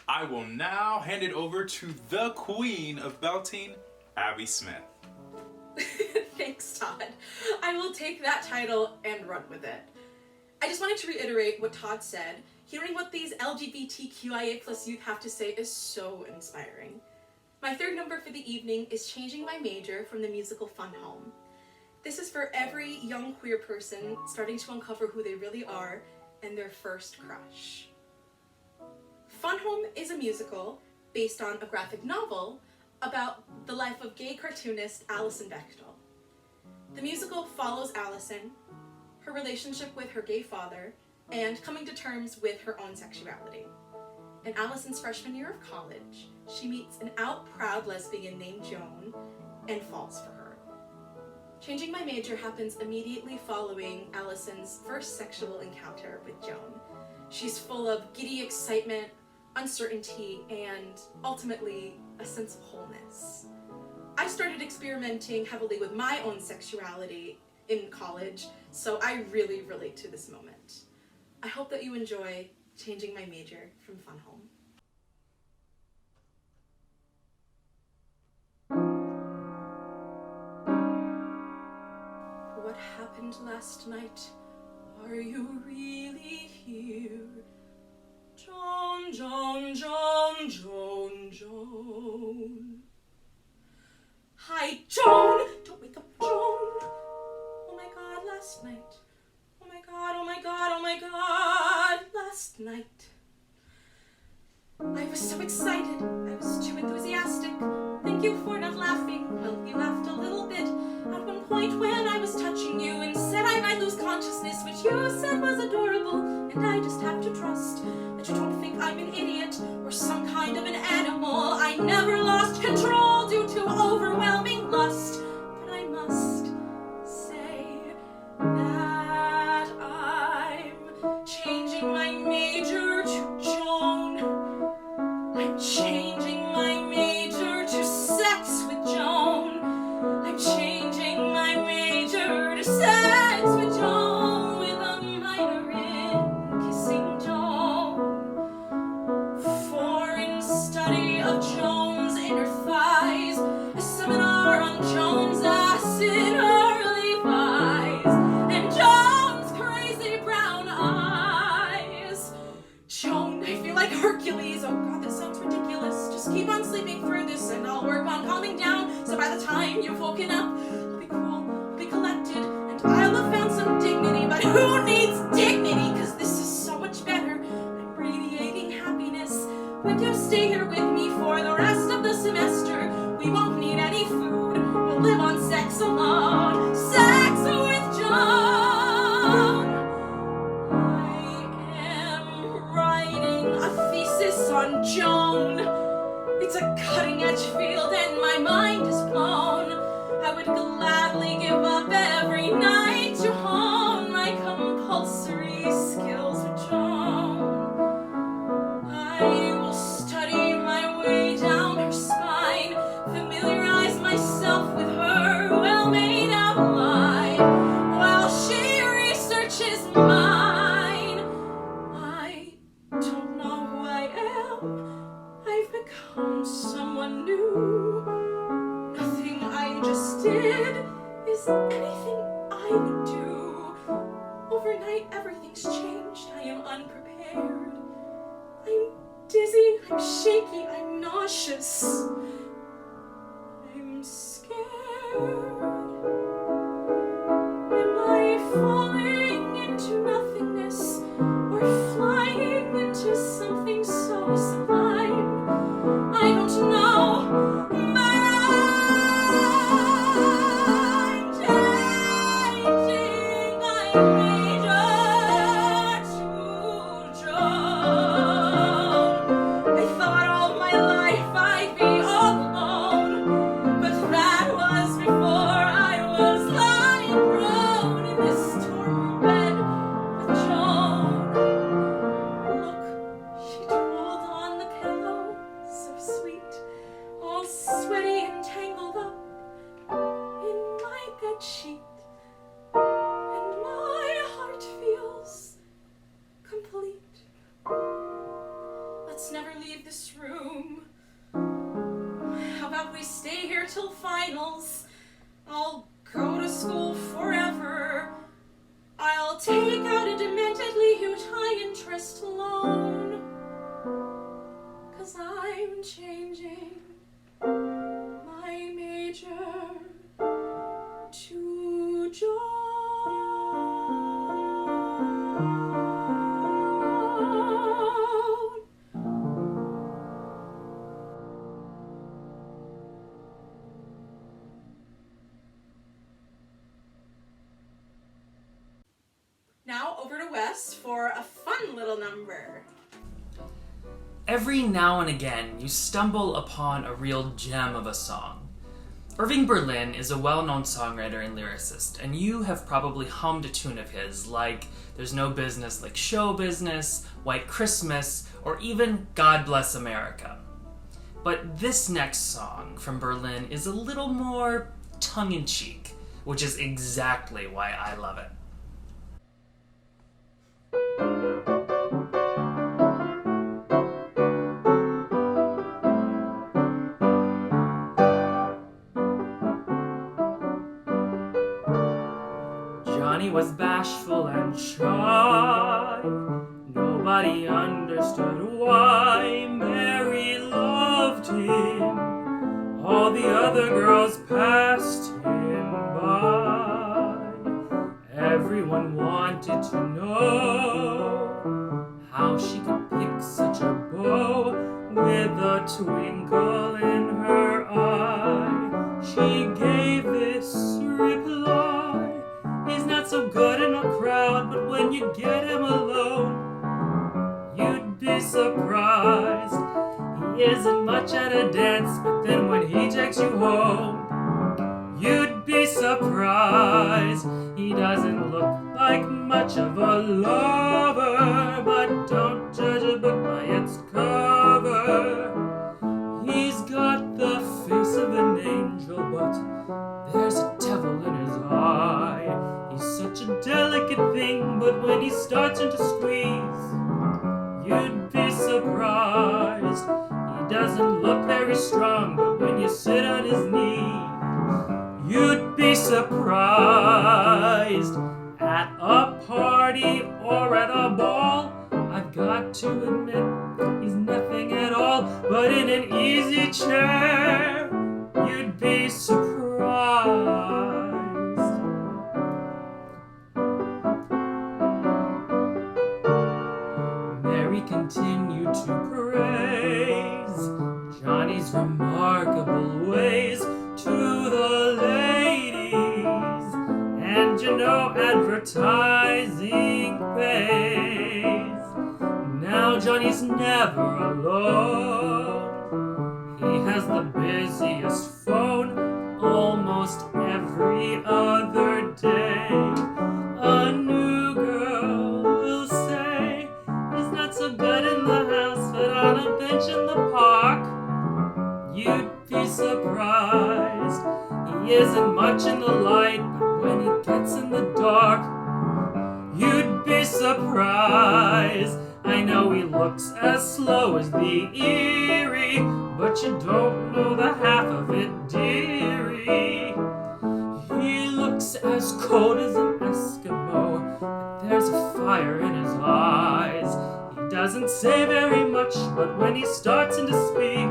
I will now hand it over to the queen of belting, Abby Smith. Thanks, Todd. I will take that title and run with it. I just wanted to reiterate what Todd said. Hearing what these LGBTQIA+ youth have to say is so inspiring. My third number for the evening is Changing My Major from the musical Fun Home. This is for every young queer person starting to uncover who they really are and their first crush. Fun Home is a musical based on a graphic novel about the life of gay cartoonist Alison Bechtel. The musical follows Alison, her relationship with her gay father, and coming to terms with her own sexuality. In Alison's freshman year of college, she meets an out-proud lesbian named Joan and falls for her. Changing My Major happens immediately following Alison's first sexual encounter with Joan. She's full of giddy excitement, uncertainty, and ultimately a sense of wholeness. I started experimenting heavily with my own sexuality in college, so I really relate to this moment. I hope that you enjoy Changing My Major from Fun Home. What happened last night? Are you really here? Joan, Joan, Joan, Joan, Joan. Hi, Joan! Don't wake up, Joan! Oh my god, last night. Oh my god, oh my god, oh my god, last night. I was so excited. I was too enthusiastic. Thank you for not laughing. Well, you laughed a little bit at one point when I was touching you and said I might lose consciousness, which you said was adorable, and I just have to trust that you don't think I'm an idiot or some kind of an animal. I never lost control due to overwhelming lust, but I must say that I'm changing my major to Joan. I'm changing my major to sex with Joan. I'm changing my major to sex with Joan, with a minor in kissing Joan. Foreign study of Joan's inner thighs, a seminar on Joan's ass in early thighs, and Joan's crazy brown eyes. Joan, I feel like Hercules. Oh god, that sounds ridiculous. Just keep on sleeping through this and I'll work on calming down, so by the time you've woken up, I'll be cool, I'll be collected, and I'll have found some dignity. But who needs dignity? Cause this is so much better. I'm radiating happiness. Would you stay here with me for the rest of the semester? We won't need any food. We'll live on sex alone. Sex with Joan. I am writing a thesis on Joan. It's a cutting-edge field and my mind is blown. I would gladly give up every night to hone my compulsory skills with Joan. I will study my way down her spine, familiarize myself with her well-made outline, while she researches mine. I don't know who I am. I've become someone new. Nothing I just did is anything I would do. Overnight, everything's changed. I am unprepared. I'm dizzy, I'm shaky, I'm nauseous. I'm scared. Am I falling into nothingness or flying into something so sublime? I don't know, but I'm changing my major to Joan. I thought all my life I'd be alone. let's never leave this room. How about we stay here till finals? I'll go to school forever. I'll take out a dementedly huge high-interest loan. 'Cause I'm changing my major to John. Now over to Wes for a fun little number. Every now and again, you stumble upon a real gem of a song. Irving Berlin is a well-known songwriter and lyricist, and you have probably hummed a tune of his, like There's No Business Like Show Business, White Christmas, or even God Bless America. But this next song from Berlin is a little more tongue-in-cheek, which is exactly why I love it. Johnny was bashful and shy. Nobody understood why. Mary loved him. All the other girls passed him by. Everyone wanted to know how she could pick such a beau with a twinkle in her eye. She gave this reply: he's not so good in a crowd, but when you get him alone, you'd be surprised. He isn't much at a dance, but then when he takes you home, you'd be surprised. He doesn't look like much of a lover, but don't judge a book by its cover. He's got the face of an angel, but there's a devil in his eye. He's such a delicate thing, but when he starts to squeeze, you'd be surprised. He doesn't look very strong, but when you sit on his knee, you'd be surprised. At a party or at a ball, I've got to admit, he's nothing at all, but in an easy chair, you'd be surprised. Mary continued to praise Johnny's remarkable ways to the ladies, and you know advertising pays. Now Johnny's never alone. He has the busiest phone almost every other day. A new girl will say he's not so good in the house, but on a bench in the park, you'd be surprised. He isn't much in the light, but when he gets in the dark, you'd be surprised. I know he looks as slow as the Erie, but you don't know the half of it, dearie. He looks as cold as an Eskimo, but there's a fire in his eyes. He doesn't say very much, but when he starts to speak,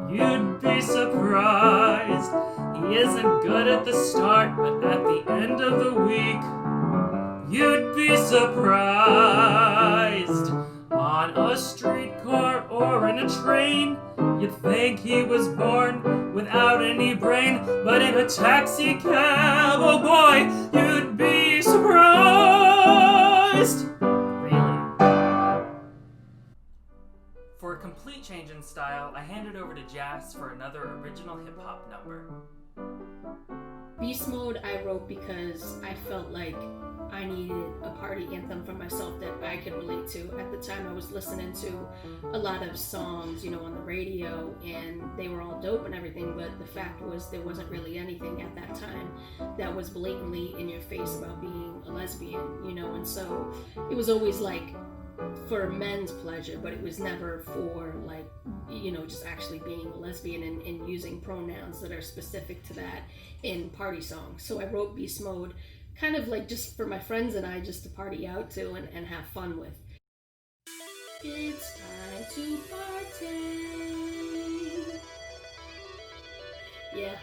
you'd be surprised. He isn't good at the start, but at the end of the week, you'd be surprised. On a streetcar or in a train, you'd think he was born without any brain, but in a taxi cab, oh boy, you'd be surprised. Really. For a complete change in style, I hand it over to Jazz for another original hip-hop number. Beast Mode I wrote because I felt like I needed a party anthem for myself that I could relate to. At the time I was listening to a lot of songs, on the radio, and they were all dope and everything, but the fact was there wasn't really anything at that time that was blatantly in your face about being a lesbian, and so it was always like for men's pleasure, but it was never for like, you know, just actually being a lesbian and using pronouns that are specific to that in party songs. So I wrote Beast Mode kind of like just for my friends and I, just to party out to and have fun with. It's time to party. Yeah.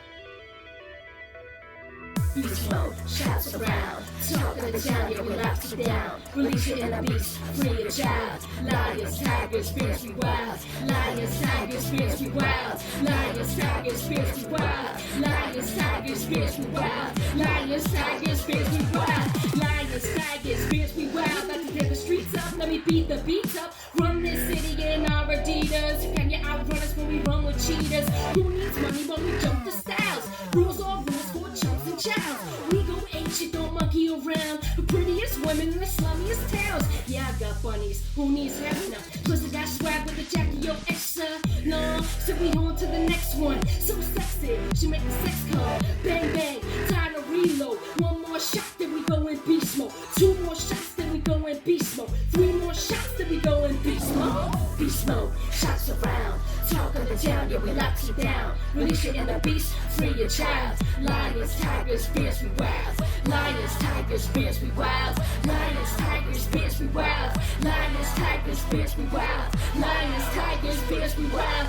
Beast mode, shouts around, talk of the town, yeah, we lock you down. Release your inner beast, free your child. Lions, tigers, bears, we wild. Lions, tigers, bears, we wild. Lions, tigers, bears, we wild. Lions, tigers, bears, we wild. Lions, tigers, bears, we wild. Lions, tigers, bears, we wild. About to get the streets up, let me beat the beats up. Run this city in our Adidas. Can you outrun us when we run with cheaters? Who needs money when we jump the styles? Rules are rules for chumps and chows. We go ancient, don't monkey around. The prettiest women in the slummiest towns. Yeah, I got bunnies, who needs help now? Plus I got swag with the Jackie O extra. No, so we on to the next one. So sexy, she make the sex come. Bang bang, time to reload. One more shot, then we go in beast mode. Two more shots, then we go in beast mode. Three more shots, then we go in beast mode. Beast mode, shots around. Talk of the town, yeah, we lock you down. Release your inner beast, free your child. Lions, tigers, bears, we wild. Lions, tigers, bears, we wild. Lions, tigers, bears, we wild. Lions, tigers, bears, we wild. Lions, tigers, bears, we wild.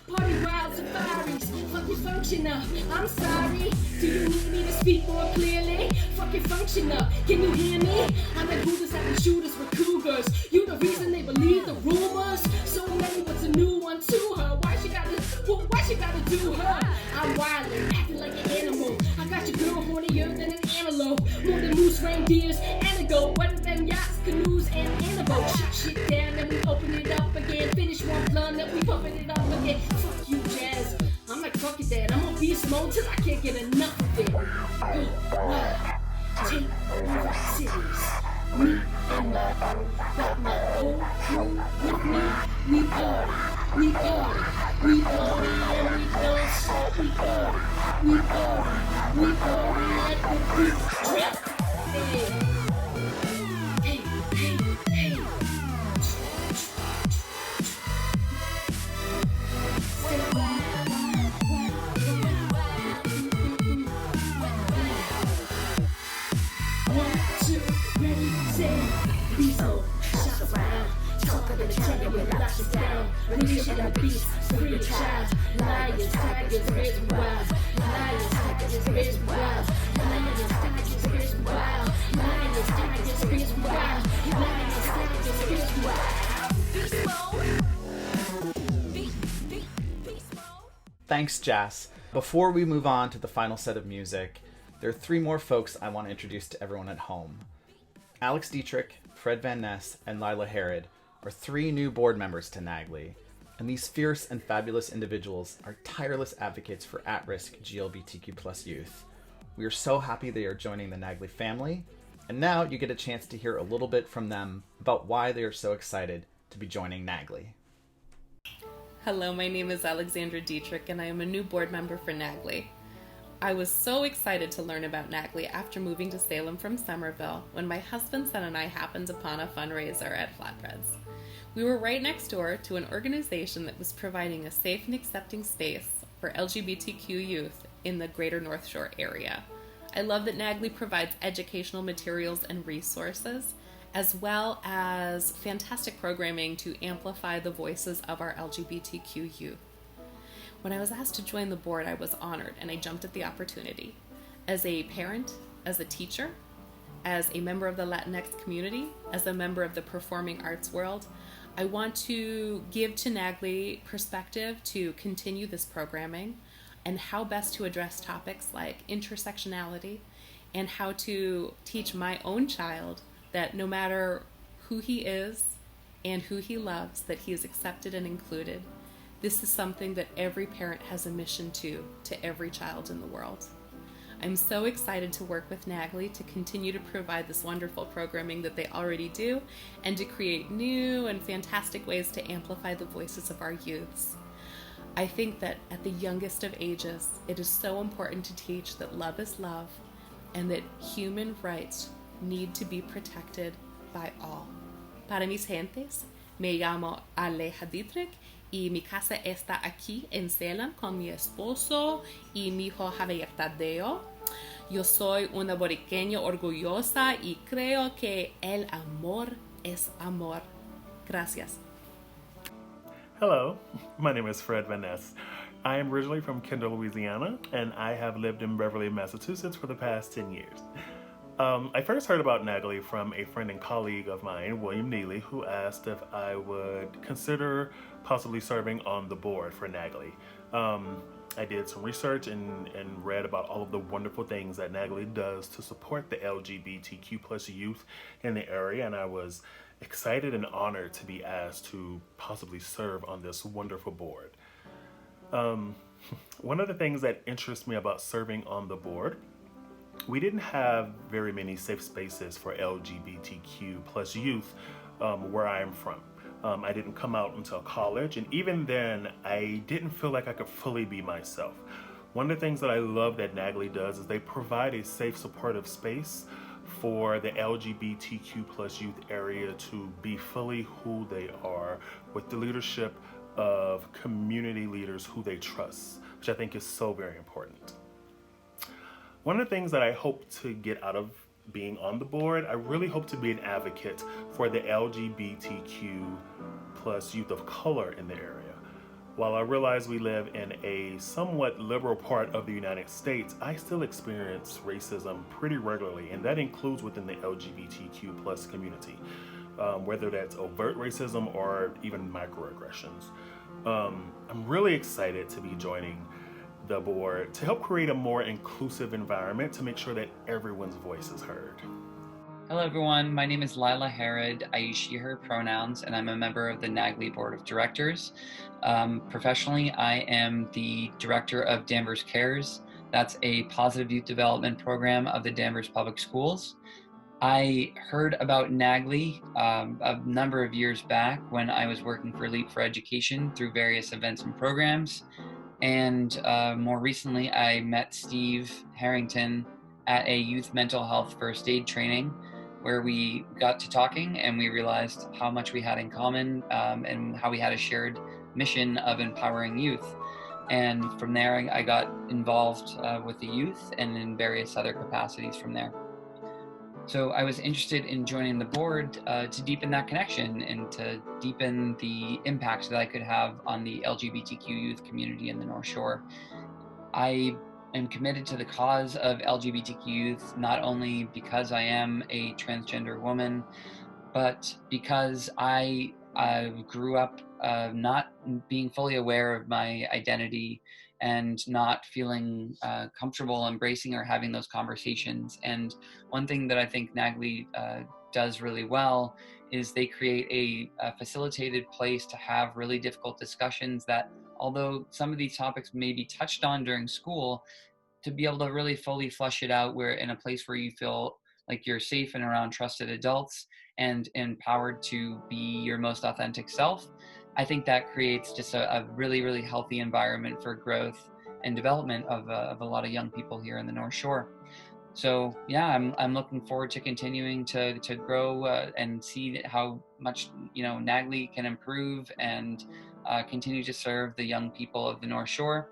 Party wild safaris, fucking function up. I'm sorry, do you need me to speak more clearly? Fucking function up, can you hear me? I'm like Hooters having shooters with cougars. You the reason they believe the rumors. So many, what's a new one to her? Why she gotta do her? I'm wildin', acting like an animal. I got your girl hornier than an antelope. More than moose, reindeers, and a goat. Wetter than yachts, canoes, and antiboats. Shut shit down, then we open it up again. Finish one blunt, then we pumping it up again. Fuck you, Jazz. I'm like, fuck it, Dad. I'm on beast mode till I can't get enough of it. Go wild, take over cities. Me and my crew, got my whole crew with me. We party, we party, we party, and we don't stop. We party, we party, we party, let the beat drop. Hey, hey, hey, hey. Release your beast, free your child. Lions, tigers, bears, we wild. Lions, tigers, bears, we wild. Lions, tigers, bears, we wild. Lions, tigers, bears, we wild. Lions, tigers, bears, we wild. Beast mode. Beast mode. Thanks, Jas. Before we move on to the final set of music, there are three more folks I want to introduce to everyone at home. Alex Dietrich, Fred Van Ness, and Lila Herod are three new board members to NAGLY, and these fierce and fabulous individuals are tireless advocates for at-risk GLBTQ+ youth. We are so happy they are joining the NAGLY family, and now you get a chance to hear a little bit from them about why they are so excited to be joining NAGLY. Hello, my name is Alexandra Dietrich, and I am a new board member for NAGLY. I was so excited to learn about NAGLY after moving to Salem from Somerville when my husband's son and I happened upon a fundraiser at Flatbreads. We were right next door to an organization that was providing a safe and accepting space for LGBTQ youth in the greater North Shore area. I love that NAGLY provides educational materials and resources, as well as fantastic programming to amplify the voices of our LGBTQ youth. When I was asked to join the board, I was honored and I jumped at the opportunity. As a parent, as a teacher, as a member of the Latinx community, as a member of the performing arts world, I want to give to NAGLY perspective to continue this programming and how best to address topics like intersectionality and how to teach my own child that no matter who he is and who he loves, that he is accepted and included. This is something that every parent has a mission to every child in the world. I'm so excited to work with NAGLY to continue to provide this wonderful programming that they already do and to create new and fantastic ways to amplify the voices of our youths. I think that at the youngest of ages, it is so important to teach that love is love and that human rights need to be protected by all Para mis gentes, me llamo Aleja Dietrich y mi casa está aquí en Salem con mi esposo y mi hijo Javier Tadeo. Yo soy una boriqueña orgullosa y creo que el amor es amor. Gracias. Hello, my name is Fred Van Ness. I am originally from Kendall, Louisiana, and I have lived in Beverly, Massachusetts for the past 10 years. I first heard about NAGLY from a friend and colleague of mine, William Neely, who asked if I would consider possibly serving on the board for NAGLY. I did some research and read about all of the wonderful things that NAGLY does to support the LGBTQ plus youth in the area, and I was excited and honored to be asked to possibly serve on this wonderful board. One of the things that interests me about serving on the board, we didn't have very many safe spaces for LGBTQ plus youth where I am from. I didn't come out until college, and even then, I didn't feel like I could fully be myself. One of the things that I love that NAGLY does is they provide a safe, supportive space for the LGBTQ plus youth area to be fully who they are with the leadership of community leaders who they trust, which I think is so very important. One of the things that I hope to get out of being on the board, I really hope to be an advocate for the LGBTQ plus youth of color in the area. While I realize we live in a somewhat liberal part of the United States, I still experience racism pretty regularly, and that includes within the LGBTQ plus community, whether that's overt racism or even microaggressions. I'm really excited to be joining the board to help create a more inclusive environment to make sure that everyone's voice is heard. Hello everyone, my name is Lila Herod. I use she, her pronouns, and I'm a member of the NAGLY Board of Directors. Professionally, I am the director of Danvers Cares. That's a positive youth development program of the Danvers Public Schools. I heard about NAGLY a number of years back when I was working for Leap for Education through various events and programs. And more recently, I met Steve Harrington at a youth mental health first aid training where we got to talking and we realized how much we had in common and how we had a shared mission of empowering youth. And from there, I got involved with the youth and in various other capacities from there. So I was interested in joining the board to deepen that connection and to deepen the impact that I could have on the LGBTQ youth community in the North Shore. I am committed to the cause of LGBTQ youth, not only because I am a transgender woman, but because I grew up not being fully aware of my identity and not feeling comfortable embracing or having those conversations. And one thing that I think NAGLY does really well is they create a facilitated place to have really difficult discussions that, although some of these topics may be touched on during school, to be able to really fully flush it out where in a place where you feel like you're safe and around trusted adults and empowered to be your most authentic self. I think that creates just a really, really healthy environment for growth and development of a lot of young people here in the North Shore. So yeah, I'm looking forward to continuing to grow and see how much NAGLY can improve and continue to serve the young people of the North Shore.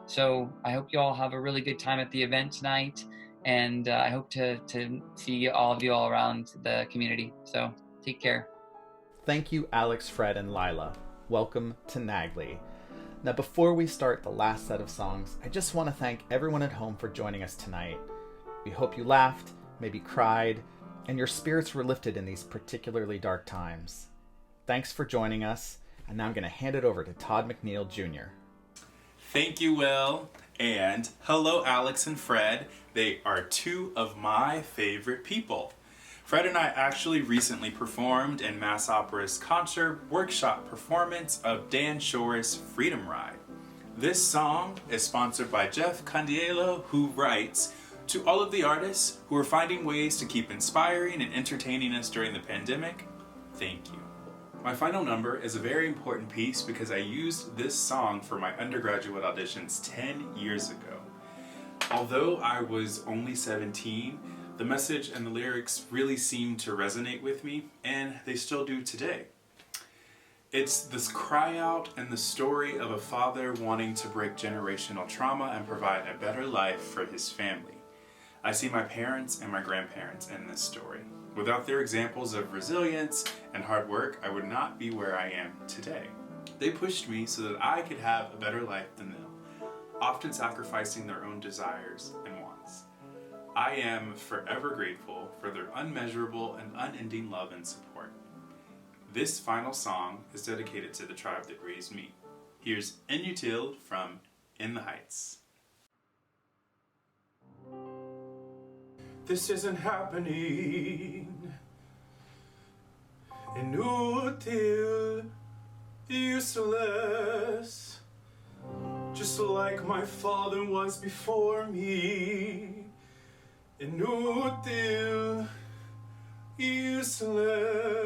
So I hope you all have a really good time at the event tonight, and I hope to see all of you all around the community. So take care. Thank you, Alex, Fred, and Lila. Welcome to NAGLY. Now, before we start the last set of songs, I just want to thank everyone at home for joining us tonight. We hope you laughed, maybe cried, and your spirits were lifted in these particularly dark times. Thanks for joining us, and now I'm going to hand it over to Todd McNeil Jr. Thank you, Will. And hello, Alex and Fred. They are two of my favorite people. Fred and I actually recently performed in Mass Opera's concert workshop performance of Dan Shore's Freedom Ride. This song is sponsored by Jeff Candielo, who writes, "To all of the artists who are finding ways to keep inspiring and entertaining us during the pandemic, thank you." My final number is a very important piece because I used this song for my undergraduate auditions 10 years ago. Although I was only 17, The message and the lyrics really seemed to resonate with me, and they still do today. It's this cry out and the story of a father wanting to break generational trauma and provide a better life for his family. I see my parents and my grandparents in this story. Without their examples of resilience and hard work, I would not be where I am today. They pushed me so that I could have a better life than them, often sacrificing their own desires and wants. I am forever grateful for their unmeasurable and unending love and support. This final song is dedicated to the tribe that raised me. Here's Inutil from In the Heights. This isn't happening. Inutil, useless, just like my father was before me. Inutil, useless.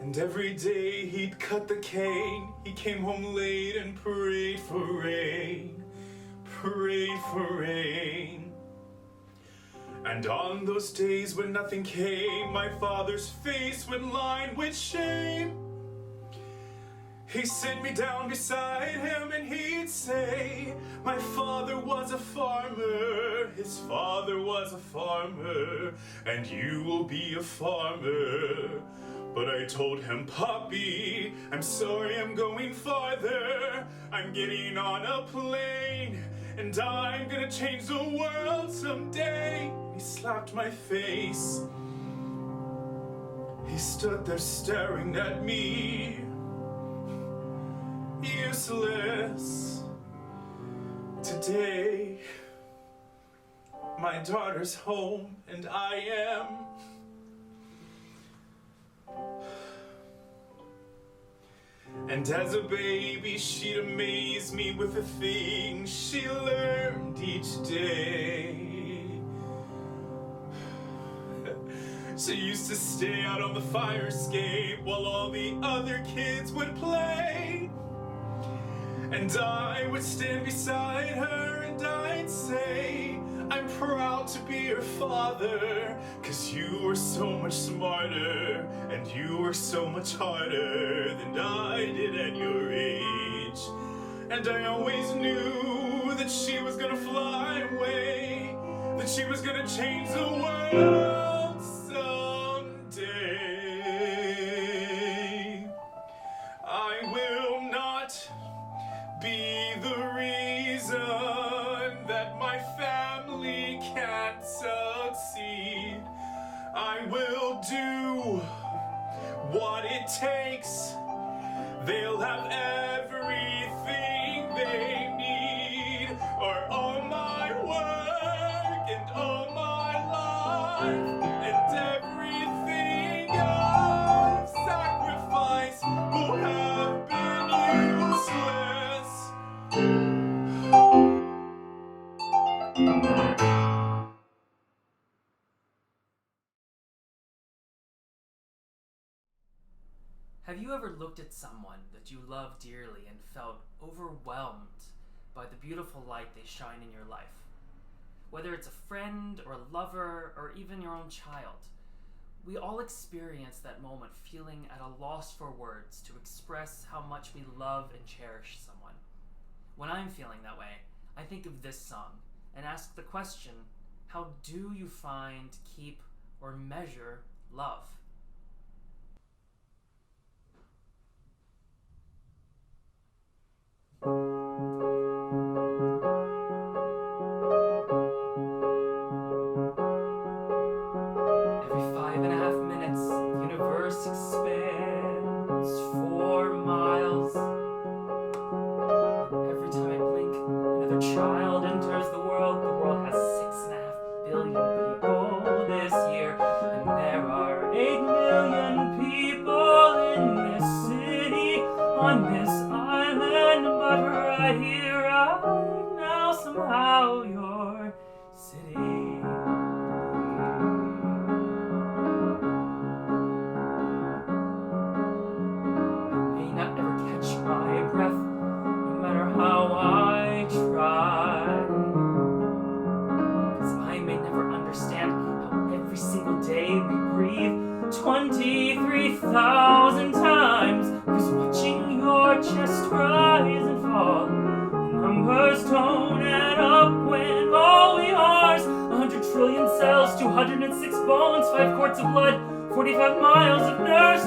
And every day he'd cut the cane. He came home late and prayed for rain, prayed for rain. And on those days when nothing came, my father's face would line with shame. He sat me down beside him and he'd say, my father was a farmer, his father was a farmer, and you will be a farmer. But I told him, Poppy, I'm sorry I'm going farther. I'm getting on a plane, and I'm gonna change the world someday. He slapped my face. He stood there staring at me. Useless. Today, my daughter's home, and I am. And as a baby, she'd amaze me with the things she learned each day. She used to stay out on the fire escape while all the other kids would play. And I would stand beside her and I'd say, I'm proud to be your father, 'cause you were so much smarter and you were so much harder than I did at your age. And I always knew that she was gonna fly away, that she was gonna change the world someday. I will not be the reason that my family can't succeed. I will do what it takes. They'll have everything they need, or all my work and all my life, and everything I've sacrificed will have been useless. Have you ever looked at someone that you love dearly and felt overwhelmed by the beautiful light they shine in your life? Whether it's a friend or a lover or even your own child, we all experience that moment feeling at a loss for words to express how much we love and cherish someone. When I'm feeling that way, I think of this song and ask the question, how do you find, keep, or measure love? Every 5.5 minutes, the universe expands 4 miles. Every time I blink, another child enters the world. The world has 6.5 billion people this year, and there are 8 million people in this city, on this island. But right here, right now, somehow you're sitting. May not ever catch my breath, no matter how I try, 'cause I may never walls, 206 bones, 5 quarts of blood, 45 miles of nerves,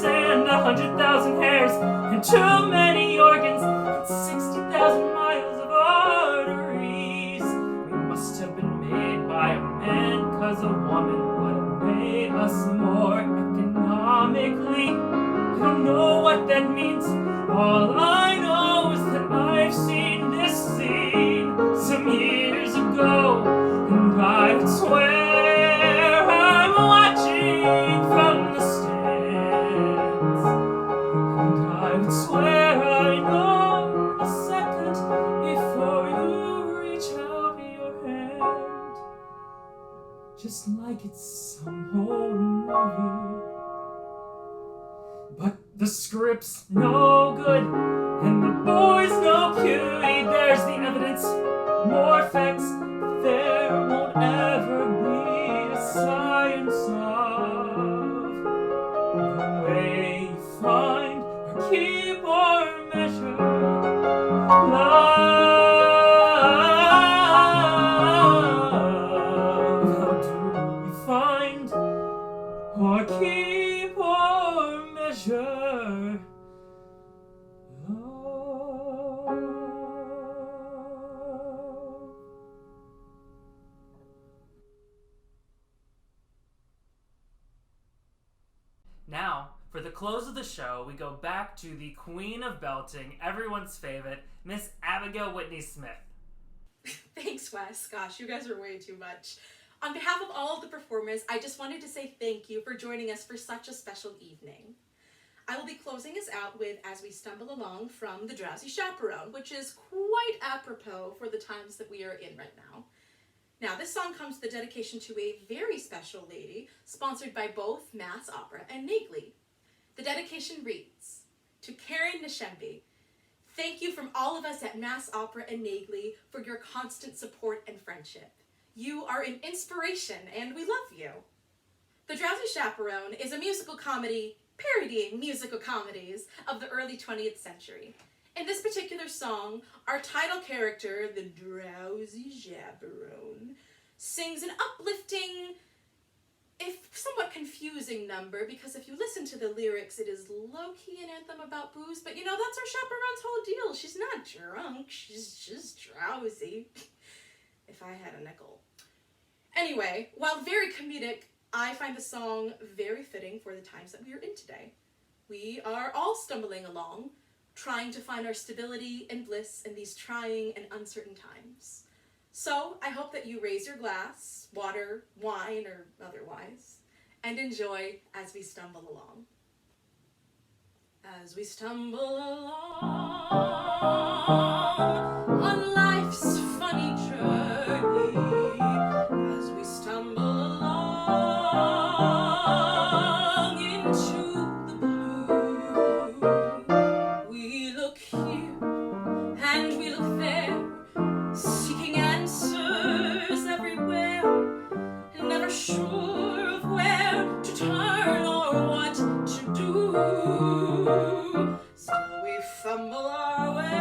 and 100,000 hairs, and too many organs, and 60,000 miles of arteries. We must have been made by a man, 'cause a woman would have made us more economically. I don't know what that means. All I know is that I've seen this scene some years ago, and I swear I'm watching from the stands, and I would swear I know the second before you reach out your hand, just like it's some old movie. But the script's no good, and the boy's no cutie. There's the evidence, more facts. There won't ever be a science of the way you find or keep or measure love. How do we find or keep or measure love? Now, for the close of the show, we go back to the queen of belting, everyone's favorite, Miss Abigail Whitney Smith. Thanks, Wes. Gosh, you guys are way too much. On behalf of all of the performers, I just wanted to say thank you for joining us for such a special evening. I will be closing us out with As We Stumble Along from The Drowsy Chaperone, which is quite apropos for the times that we are in right now. Now, this song comes with a dedication to a very special lady, sponsored by both Mass Opera and NAGLY. The dedication reads, to Karen Nishembi, thank you from all of us at Mass Opera and NAGLY for your constant support and friendship. You are an inspiration, and we love you. The Drowsy Chaperone is a musical comedy parodying musical comedies of the early 20th century. In this particular song, our title character, the Drowsy Chaperone, sings an uplifting, if somewhat confusing number, because if you listen to the lyrics, it is low-key an anthem about booze, but you know, that's our chaperone's whole deal. She's not drunk, she's just drowsy. If I had a nickel. Anyway, while very comedic, I find the song very fitting for the times that we are in today. We are all stumbling along, trying to find our stability and bliss in these trying and uncertain times. So I hope that you raise your glass, water, wine, or otherwise, and enjoy As We Stumble Along. As we stumble along on life's funny journey, as we stumble along into the blue, we look here and we look there, seeking answers everywhere, never sure of where to turn or what to do. Still we fumble our way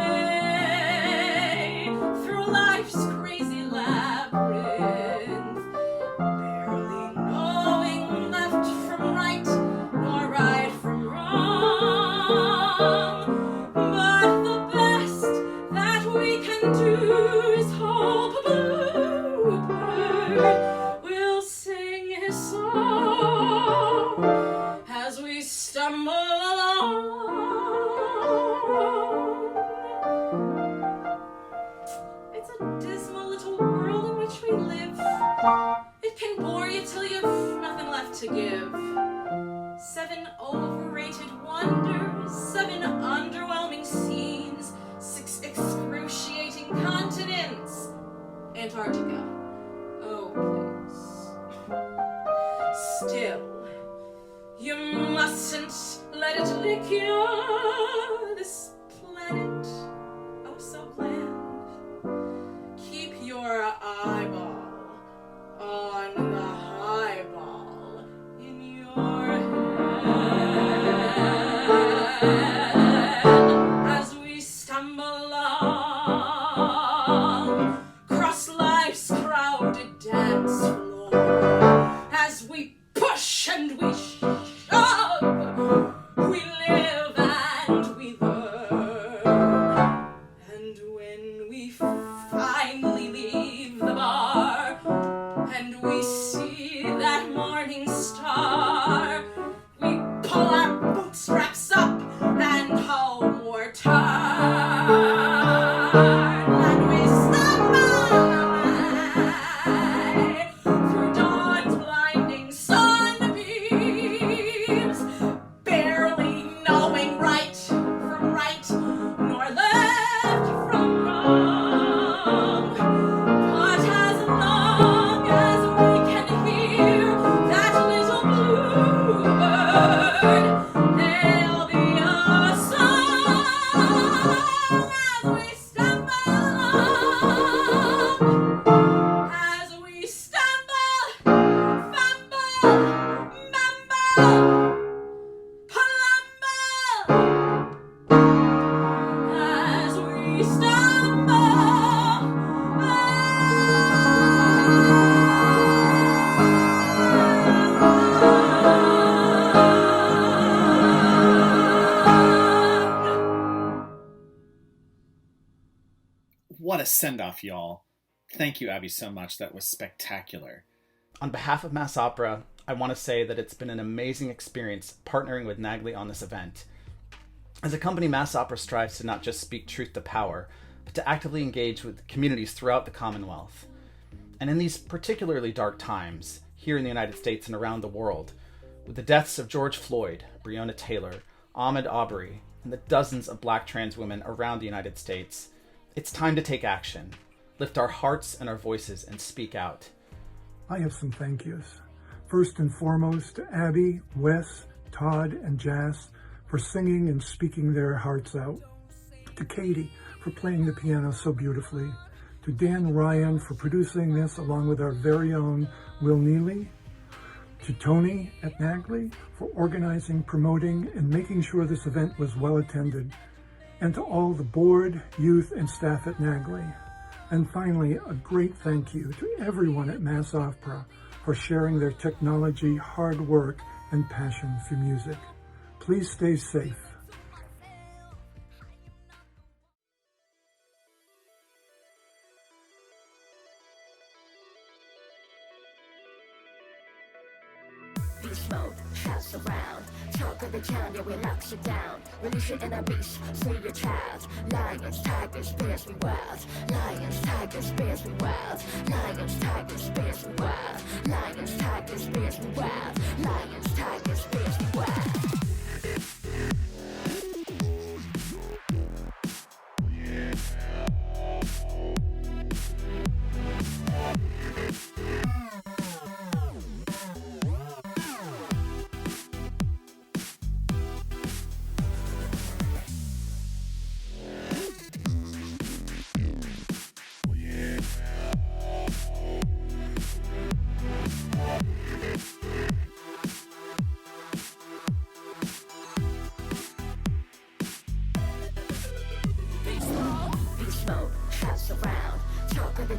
turn, and we stumble through dawn's blinding sunbeams, barely knowing right from right, nor left from wrong. But as long as we can hear that little bluebird, there'll be a song as we stumble along, as we stumble, fumble, mumble, plumble, as we stumble. What a send-off, y'all. Thank you, Abby, so much. That was spectacular. On behalf of Mass Opera, I want to say that it's been an amazing experience partnering with NAGLY on this event. As a company, Mass Opera strives to not just speak truth to power, but to actively engage with communities throughout the Commonwealth. And in these particularly dark times, here in the United States and around the world, with the deaths of George Floyd, Breonna Taylor, Ahmaud Arbery, and the dozens of Black trans women around the United States, it's time to take action, lift our hearts and our voices, and speak out. I have some thank yous. First and foremost, to Abby, Wes, Todd, and Jas for singing and speaking their hearts out. To Katie for playing the piano so beautifully. To Dan Ryan for producing this along with our very own Will Neely. To Tony at NAGLY for organizing, promoting, and making sure this event was well attended. And to all the board, youth, and staff at NAGLY. And finally, a great thank you to everyone at Mass Opera for sharing their technology, hard work, and passion for music. Please stay safe. Smoke, pass around. Talk of the town, yeah, we lock you down. Release your inner beast, free your child. Lions, tigers, bears, we wild. Lions, tigers, bears, we wild. Lions, tigers, bears, we wild. Lions, tigers, bears, we wild. Lions, tigers, bears, we wild.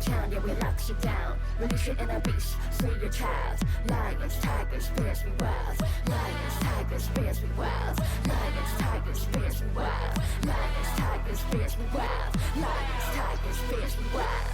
Town, yeah, we lock you down. Release your inner beast, free your child. Lions, tigers, bears, we wild. Lions, tigers, bears, we wild. Lions, tigers, bears, we wild. Lions, tigers, bears, we wild. Lions, tigers, bears, we wild.